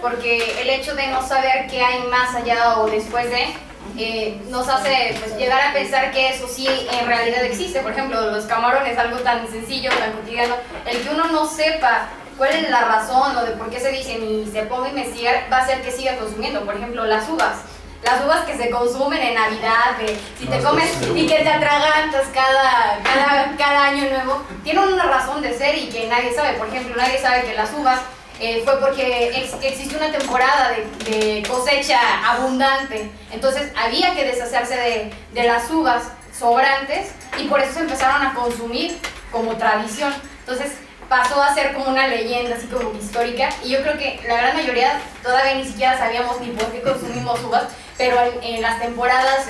porque el hecho de no saber qué hay más allá o después de, nos hace pues, llegar a pensar que eso sí en realidad existe. Por ejemplo, los camarones, algo tan sencillo, tan cotidiano, el que uno no sepa cuál es la razón o de por qué se dicen y se ponga a investigar, va a hacer que siga consumiendo. Por ejemplo, las uvas que se consumen en Navidad, si te comes y que te atragantas cada año nuevo, tienen una razón de ser y que nadie sabe. Por ejemplo, nadie sabe que las uvas fue porque existió una temporada de cosecha abundante, entonces había que deshacerse de las uvas sobrantes y por eso se empezaron a consumir como tradición. Entonces pasó a ser como una leyenda así como histórica, y yo creo que la gran mayoría todavía ni siquiera sabíamos ni por qué consumimos uvas, pero en las temporadas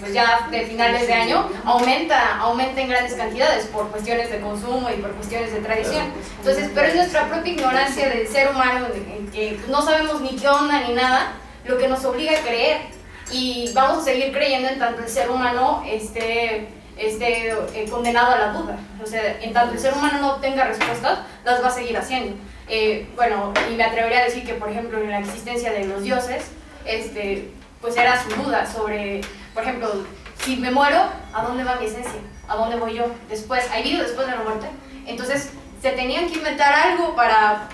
pues ya de finales de año aumenta en grandes cantidades por cuestiones de consumo y por cuestiones de tradición. Entonces, pero es nuestra propia ignorancia del ser humano, en que no sabemos ni qué onda ni nada, lo que nos obliga a creer, y vamos a seguir creyendo en tanto el ser humano esté condenado a la duda. O sea, en tanto el ser humano no obtenga respuestas, las va a seguir haciendo. Bueno, y me atrevería a decir que, por ejemplo, en la existencia de los dioses, pues era su duda sobre, por ejemplo, si me muero, ¿a dónde va mi esencia? ¿A dónde voy yo? Después, ¿hay vida después de la muerte? Entonces, se tenían que inventar algo para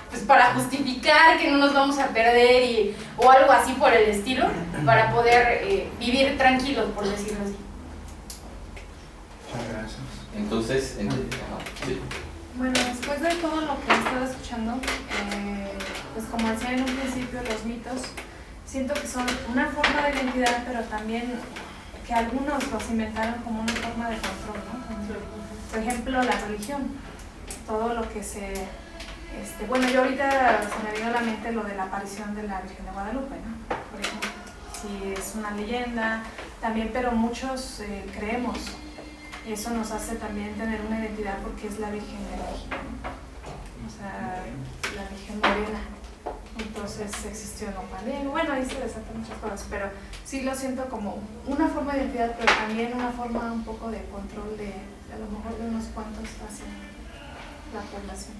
justificar que no nos vamos a perder o algo así por el estilo, para poder vivir tranquilos, por decirlo así. Muchas gracias. Entonces, sí. Bueno, después de todo lo que he estado escuchando, pues como decía en un principio, los mitos, siento que son una forma de identidad, pero también que algunos los inventaron como una forma de control, ¿no? Por ejemplo, la religión, todo lo que bueno, yo ahorita se me vino a la mente lo de la aparición de la Virgen de Guadalupe, ¿no? Por ejemplo, si es una leyenda, también, pero muchos creemos, y eso nos hace también tener una identidad porque es la Virgen de México, ¿no? O sea, la Virgen Morena. Entonces existió nopalero, bueno, ahí se desatan muchas cosas, pero sí lo siento como una forma de identidad, pero también una forma un poco de control de a lo mejor de unos cuantos hacia la población.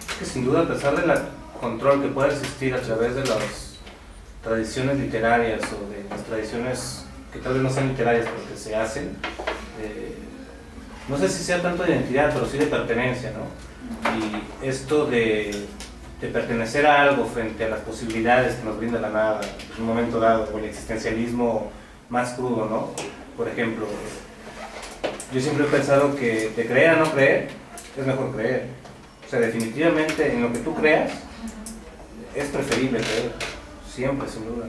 Es que sin duda, a pesar del control que puede existir a través de las tradiciones literarias o de las tradiciones que tal vez no sean literarias pero que se hacen, no sé si sea tanto de identidad, pero sí de pertenencia, ¿no? Y esto de pertenecer a algo frente a las posibilidades que nos brinda la nada en un momento dado, o el existencialismo más crudo, ¿no? Por ejemplo, yo siempre he pensado que de creer a no creer es mejor creer. O sea, definitivamente en lo que tú creas es preferible creer, siempre, sin duda.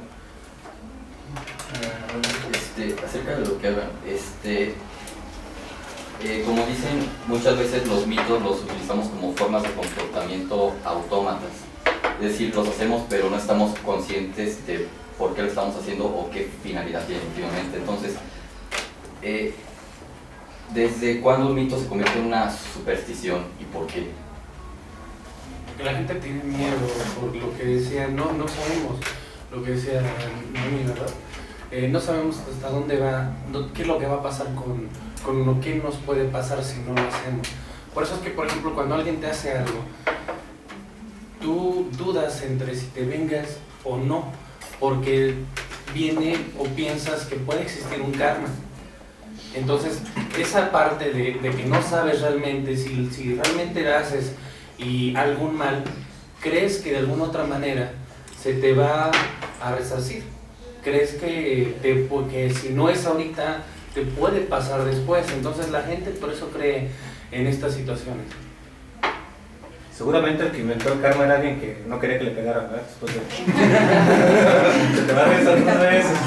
Acerca de lo que hablan, como dicen, muchas veces los mitos los utilizamos como formas de comportamiento autómatas. Es decir, los hacemos pero no estamos conscientes de por qué lo estamos haciendo o qué finalidad tiene últimamente. Entonces, ¿desde cuándo un mito se convierte en una superstición y por qué? Porque la gente tiene miedo por lo que decía, no sabemos lo que decía Noemí, ¿verdad? No sabemos hasta dónde va, qué es lo que va a pasar con lo que nos puede pasar si no lo hacemos. Por eso es que, por ejemplo, cuando alguien te hace algo, tú dudas entre si te vengas o no, porque viene o piensas que puede existir un karma. Entonces, esa parte de que no sabes realmente, si realmente le haces y algún mal, crees que de alguna otra manera se te va a resarcir. Crees porque si no es ahorita, te puede pasar después. Entonces la gente por eso cree en estas situaciones. Seguramente el que inventó el karma era alguien que no quería que le pegaran, ¿verdad? Después se te va a rezar 2 veces.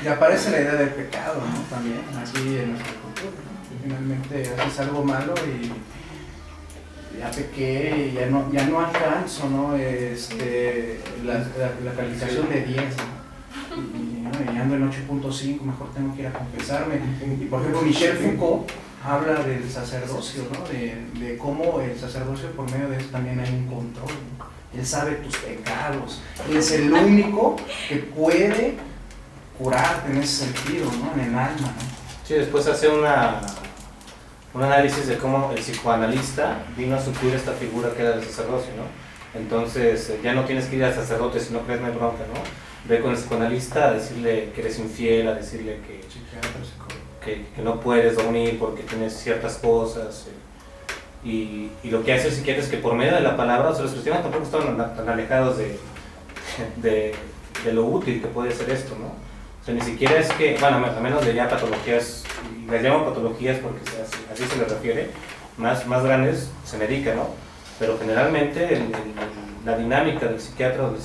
Y aparece la idea del pecado, ¿no? También, aquí en nuestra cultura, ¿no? Finalmente haces algo malo y ya pequé y ya no alcanzo, ¿no? La calificación de 10, ¿no? Y ando en 8.5, mejor tengo que ir a confesarme. Y por ejemplo, Michel Foucault habla del sacerdocio, ¿no? De cómo el sacerdocio, por medio de eso también hay un control, ¿no? Él sabe tus pecados, él es el único que puede curarte en ese sentido, ¿no? En el alma, ¿no? Sí, después hace un análisis de cómo el psicoanalista vino a suplir esta figura que era el sacerdocio, ¿no? Entonces ya no tienes que ir al sacerdote si no crees, no hay bronca, ¿no? Ve con el psicoanalista a decirle que eres infiel, a decirle que no puedes dormir porque tienes ciertas cosas. Y lo que hace el psiquiatra es que por medio de la palabra, o sea, los cristianos tampoco estaban tan alejados de lo útil que puede ser esto, ¿no? O sea, ni siquiera es que, bueno, a menos de ya patologías, y las llamo patologías porque así se les refiere, más grandes se medica, ¿no? Pero generalmente la dinámica del psiquiatra o del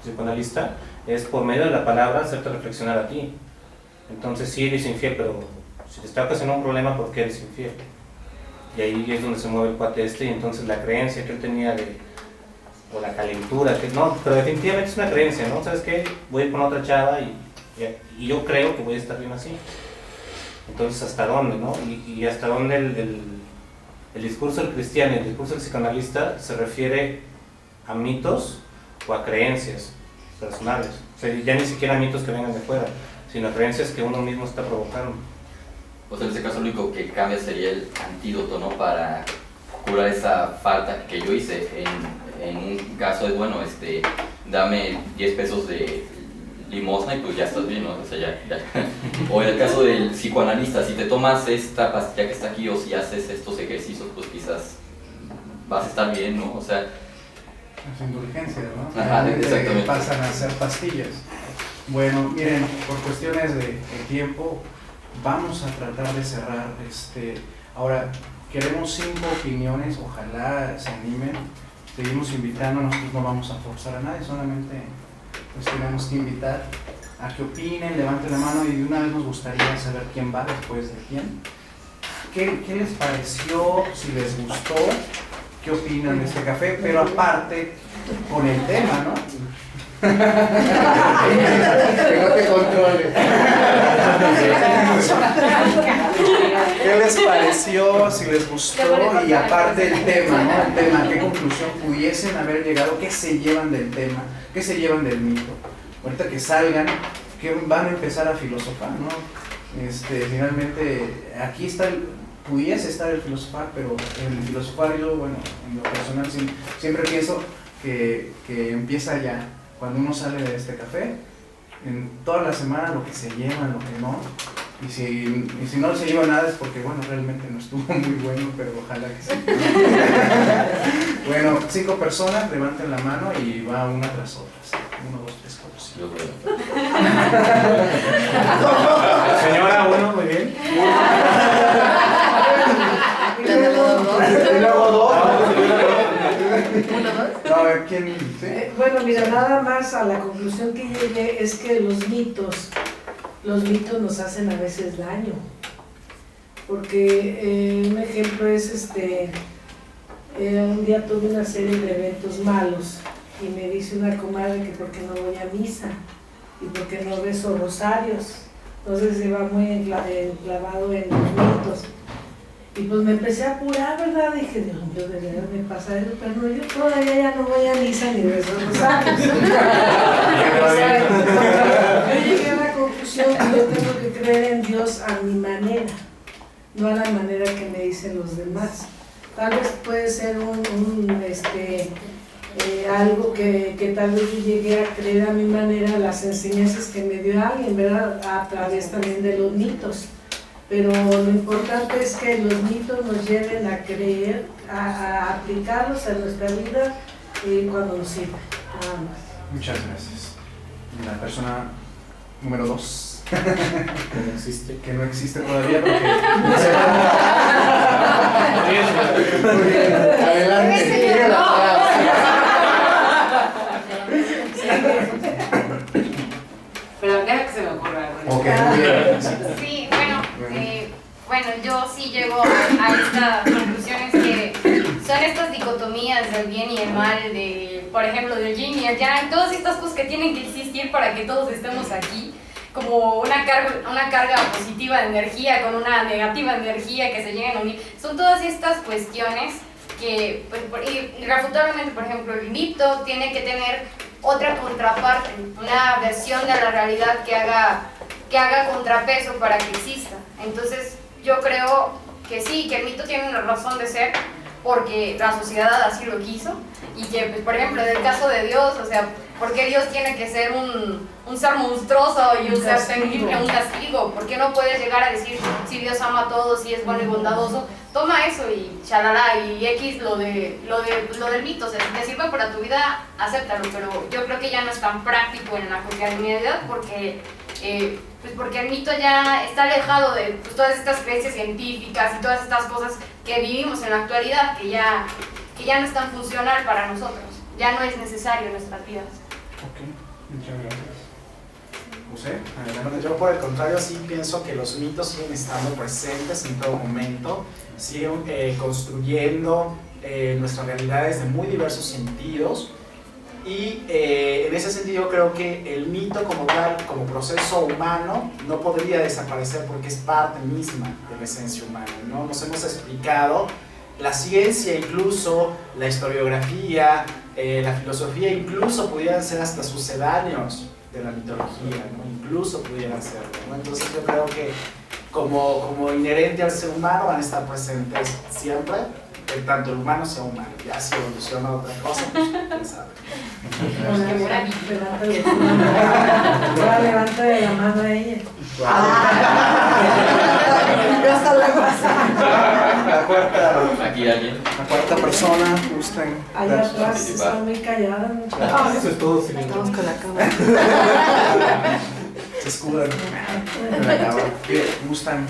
psicoanalista es por medio de la palabra hacerte reflexionar a ti. Entonces sí eres infiel, pero si te está ocasionando un problema, ¿por qué eres infiel? Y ahí es donde se mueve el cuate y entonces la creencia que él tenía o la calentura, que no, pero definitivamente es una creencia, ¿no? ¿Sabes qué? Voy a ir con otra chava y yo creo que voy a estar bien así. Entonces, ¿hasta dónde, no? Y hasta dónde el discurso del cristiano y el discurso del psicoanalista se refiere a mitos o a creencias personales. O sea, ya ni siquiera a mitos que vengan de fuera, sino a creencias que uno mismo está provocando. Pues en este caso lo único que cambia sería el antídoto, ¿no? Para curar esa falta que yo hice. En un caso de, bueno, dame 10 pesos de limosna y pues ya estás bien, ¿no? O sea, ya. O en el caso del psicoanalista, si te tomas esta pastilla que está aquí o si haces estos ejercicios, pues quizás vas a estar bien, ¿no? O sea... Las indulgencias, ¿no? Ajá, exactamente. Pasan a ser pastillas. Bueno, miren, por cuestiones de tiempo, vamos a tratar de cerrar. Ahora, queremos 5 opiniones, ojalá se animen. Seguimos invitando, nosotros no vamos a forzar a nadie, solamente pues tenemos que invitar a que opinen, levanten la mano y de una vez nos gustaría saber quién va después de quién. ¿Qué les pareció? Si les gustó, ¿qué opinan de este café? Pero aparte, con el tema, ¿no? Que no te controle. ¿Qué les pareció? Si les gustó, y aparte el tema, ¿no? El tema, ¿qué conclusión pudiesen haber llegado? ¿Qué se llevan del tema? ¿Qué se llevan del mito? Ahorita que salgan, que van a empezar a filosofar, ¿no? Finalmente, aquí está pudiese estar el filosofar, pero el filosofar yo, bueno, en lo personal siempre pienso que empieza ya, cuando uno sale de este café, en toda la semana lo que se lleva, lo que no, y si no se lleva nada es porque, bueno, realmente no estuvo muy bueno, pero ojalá que sí. Bueno, 5 personas, levanten la mano y va una tras otra. 1, 2, 3, 4, 5. Señora, 1, muy bien. Y luego 2. No, ¿quién? ¿Sí? Bueno, mira, nada más a la conclusión que llegué es que los mitos nos hacen a veces daño. Porque un ejemplo es un día tuve una serie de eventos malos y me dice una comadre que por qué no voy a misa y por qué no rezo rosarios. Entonces se va muy enclavado en los mitos. Y pues me empecé a apurar, ¿verdad? Dije, Dios mío, de verdad me pasa eso, pero no, yo todavía ya no voy a misa ni rezo rosarios. Yo llegué a la conclusión que yo tengo que creer en Dios a mi manera, no a la manera que me dicen los demás. Tal vez puede ser algo que tal vez yo llegué a creer a mi manera, las enseñanzas que me dio alguien, ¿verdad? A través también de los mitos. Pero lo importante es que los mitos nos lleven a creer, a aplicarlos a nuestra vida cuando nos sirva. Nada más. Muchas gracias. La persona número 2. Que no existe todavía porque adelante. Pero deja que se me ocurra. Ok, muy bien. Sí, bueno, yo sí llego a estas conclusiones que son estas dicotomías del bien y el mal, por ejemplo, del yin y el yang, todas estas cosas que tienen que existir para que todos estemos aquí, como una carga positiva de energía con una negativa de energía que se llegan a unir. Son todas estas cuestiones que, irrefutablemente, por ejemplo, el mito tiene que tener otra contraparte, una versión de la realidad que haga contrapeso para que exista. Entonces, yo creo que sí, que el mito tiene una razón de ser porque la sociedad así lo quiso y que, pues, por ejemplo, en el caso de Dios, o sea, ¿por qué Dios tiene que ser un ser monstruoso y un ser temible, un castigo? ¿Por qué no puedes llegar a decir si Dios ama a todos, si es bueno y bondadoso? Toma eso y chalala y X lo del mito, o sea, si te sirve para tu vida, acéptalo, pero yo creo que ya no es tan práctico en la cotidianidad porque el mito ya está alejado de todas estas creencias científicas y todas estas cosas que vivimos en la actualidad, que ya no es tan funcional para nosotros, ya no es necesario en nuestras vidas. Ok, muchas gracias. José, Bueno, yo por el contrario sí pienso que los mitos siguen estando presentes en todo momento, siguen construyendo nuestras realidades de muy diversos sentidos y en ese sentido creo que el mito como tal, como proceso humano, no podría desaparecer porque es parte misma de la esencia humana, ¿no? Nos hemos explicado, la ciencia incluso, la historiografía, la filosofía incluso pudieran ser hasta sucedáneos de la mitología, ¿no? Incluso pudieran serlo, ¿no? Entonces yo creo que como inherente al ser humano van a estar presentes siempre, que tanto el humano sea humano. Ya si evoluciona otra cosa, pues quién sabe. Ahora levanta de la mano a ella. Aquí alguien. La cuarta persona, gustan. Allá atrás están muy calladas. Eso es todo. Estamos con la cámara. Se escudan. Gustan.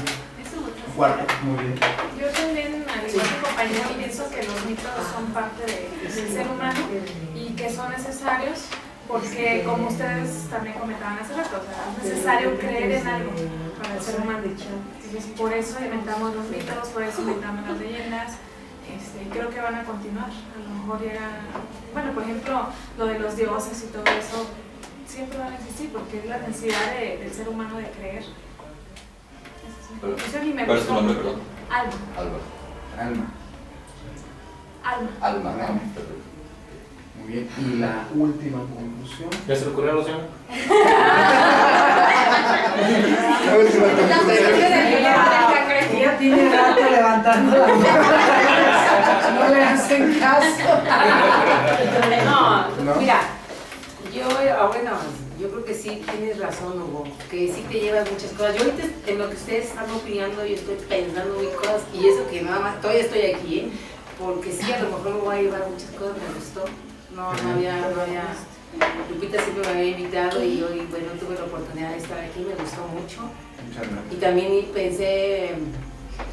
Cuarto, muy bien. Yo también, al igual que compañero, pienso que los mitos son parte del ser humano y que son necesarios porque, como ustedes también comentaban hace rato, es necesario creer en algo para el ser humano. Entonces, por eso inventamos los mitos, por eso inventamos las leyendas. Creo que van a continuar. A lo mejor llega, bueno, por ejemplo, lo de los dioses y todo eso, sí, porque es la necesidad del ser humano de creer. Eso ni me ¿Cuál es tu gustó. nombre, perdón? Alma. Alma. Alma, Alma. perfecto. Muy bien. Y la última conclusión. ¿Ya se le ocurrió a Luciano? La última conclusión. Ya tiene rato levantando la mano. No le hacen caso. No, mira, yo creo que sí tienes razón, Hugo, que sí te llevas muchas cosas. Yo ahorita en lo que ustedes están opinando, yo estoy pensando mil cosas, y eso que nada más, todavía estoy aquí, ¿eh? Porque sí, a lo mejor me voy a llevar muchas cosas, me gustó. No había, Lupita siempre me había invitado y hoy, bueno, tuve la oportunidad de estar aquí, me gustó mucho. Muchas gracias. Y también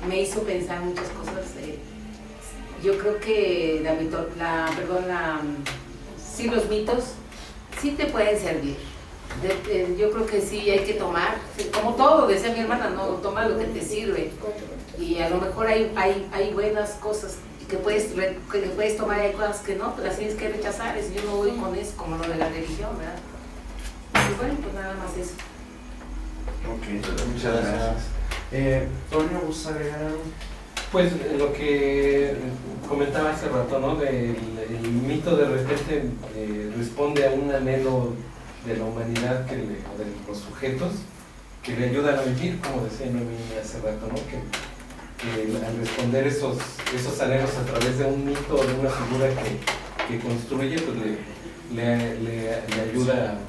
me hizo pensar muchas cosas. Yo creo que sí, los mitos sí te pueden servir. Yo creo que sí hay que tomar, como todo, decía mi hermana, no, toma lo que te sirve. Y a lo mejor hay buenas cosas que puedes tomar, hay cosas que no, pero las tienes que rechazar. Yo no voy con eso, como lo de la religión, ¿verdad? Y bueno, pues nada más eso. Ok, muchas gracias. Toño, ¿gusta agregar algo? Pues lo que comentaba hace rato, ¿no? El mito de repente responde a un anhelo de la humanidad o de los sujetos que le ayudan a vivir, como decía Noemí hace rato, ¿no? Que al responder esos anhelos a través de un mito o de una figura que construye, pues le ayuda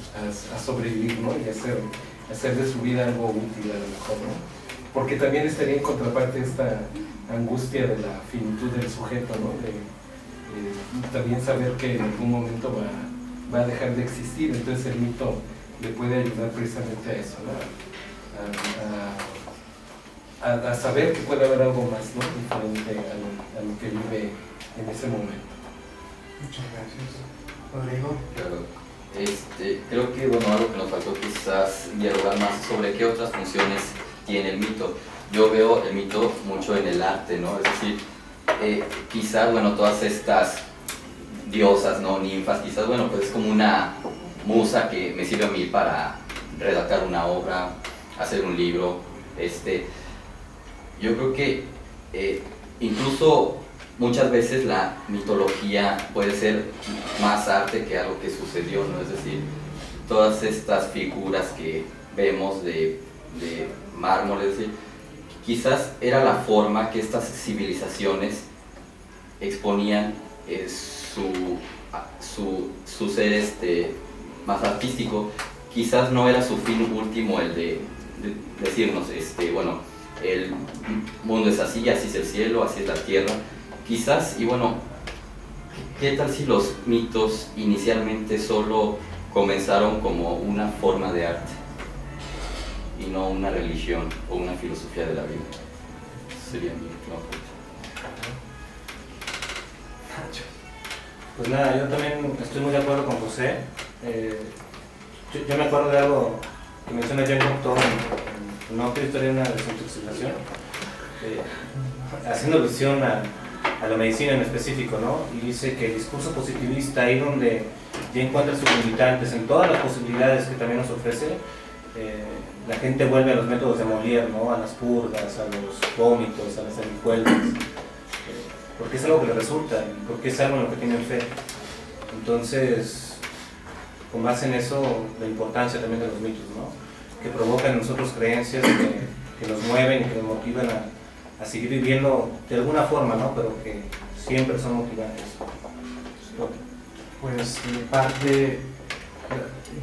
a sobrevivir, ¿no? Y hacer de su vida algo útil a lo mejor, ¿no? Porque también estaría en contraparte esta angustia de la finitud del sujeto, ¿no? También saber que en algún momento va a dejar de existir, entonces el mito le puede ayudar precisamente a eso, ¿no? A saber que puede haber algo más, ¿no? Diferente a lo que vive en ese momento. Muchas gracias. Rodrigo. Claro. Creo que bueno, algo que nos faltó quizás dialogar más sobre qué otras funciones tiene el mito. Yo veo el mito mucho en el arte, ¿no? Es decir, quizás, bueno, todas estas diosas, ¿no? Ninfas, quizás, bueno, pues es como una musa que me sirve a mí para redactar una obra, hacer un libro. Yo creo que incluso muchas veces la mitología puede ser más arte que algo que sucedió, ¿no? Es decir, todas estas figuras que vemos de mármol, es decir, quizás era la forma que estas civilizaciones exponían su ser más artístico. Quizás no era su fin último el de decirnos, bueno, el mundo es así es el cielo, así es la tierra. Quizás, y bueno, ¿qué tal si los mitos inicialmente solo comenzaron como una forma de arte y no una religión o una filosofía de la vida? Sería mi última pregunta. Pues nada, yo también estoy muy de acuerdo con José. Yo me acuerdo de algo que menciona John Cocteau en una otra historia de una desintoxicación, haciendo alusión a la medicina en específico, ¿no? Y dice que el discurso positivista, ahí donde ya encuentra sus limitantes en todas las posibilidades que también nos ofrece, la gente vuelve a los métodos de Molière, ¿no? A las purgas, a los vómitos, a las sanguijuelas, porque es algo que le resulta, porque es algo en lo que tienen fe. Entonces, con base en eso, la importancia también de los mitos, ¿no? Que provocan en nosotros creencias que nos mueven y que nos motivan a seguir viviendo de alguna forma, ¿no? Pero que siempre son motivantes. Pues de mi parte,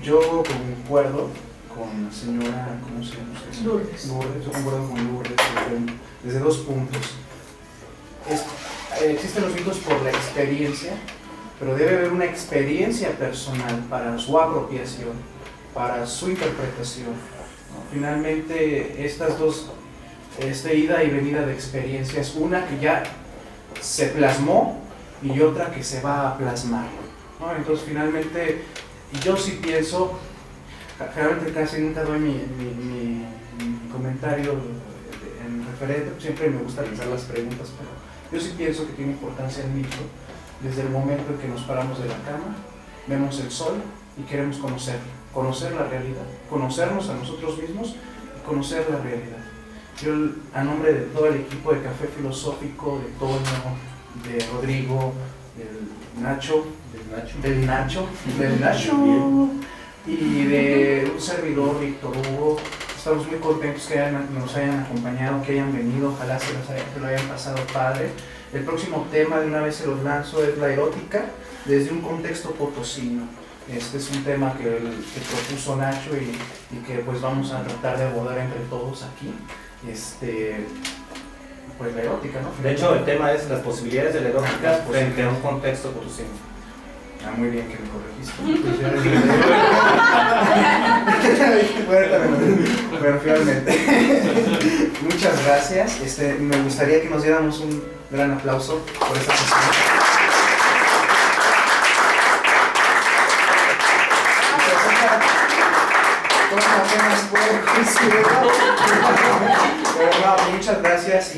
yo concuerdo con la señora, ¿cómo se llama usted? Lourdes. Yo concuerdo con Lourdes desde dos puntos. Existen los mitos por la experiencia, pero debe haber una experiencia personal para su apropiación, para su interpretación, ¿no? Finalmente, estas dos, ida y venida de experiencias, una que ya se plasmó y otra que se va a plasmar, ¿no? Entonces, finalmente, yo sí pienso, generalmente casi nunca doy mi comentario en referente, siempre me gusta lanzar las preguntas, pero yo sí pienso que tiene importancia el mito desde el momento en que nos paramos de la cama, vemos el sol y queremos conocerlo. conocer la realidad, conocernos a nosotros mismos y conocer la realidad. Yo, a nombre de todo el equipo de Café Filosófico, de Toño, de Rodrigo, del Nacho, y de un servidor, Víctor Hugo, estamos muy contentos que nos hayan acompañado, que hayan venido, ojalá que lo hayan pasado padre. El próximo tema, de una vez se los lanzo, es la erótica desde un contexto potosino. Este es un tema que propuso Nacho y que pues vamos a tratar de abordar entre todos aquí. Pues la erótica, ¿no? De hecho, el tema es las posibilidades de la erótica frente a un contexto potosino. Ah, muy bien que me corregiste. Bueno, finalmente. Muchas gracias. Me gustaría que nos diéramos un gran aplauso por esta sesión. Muchas gracias.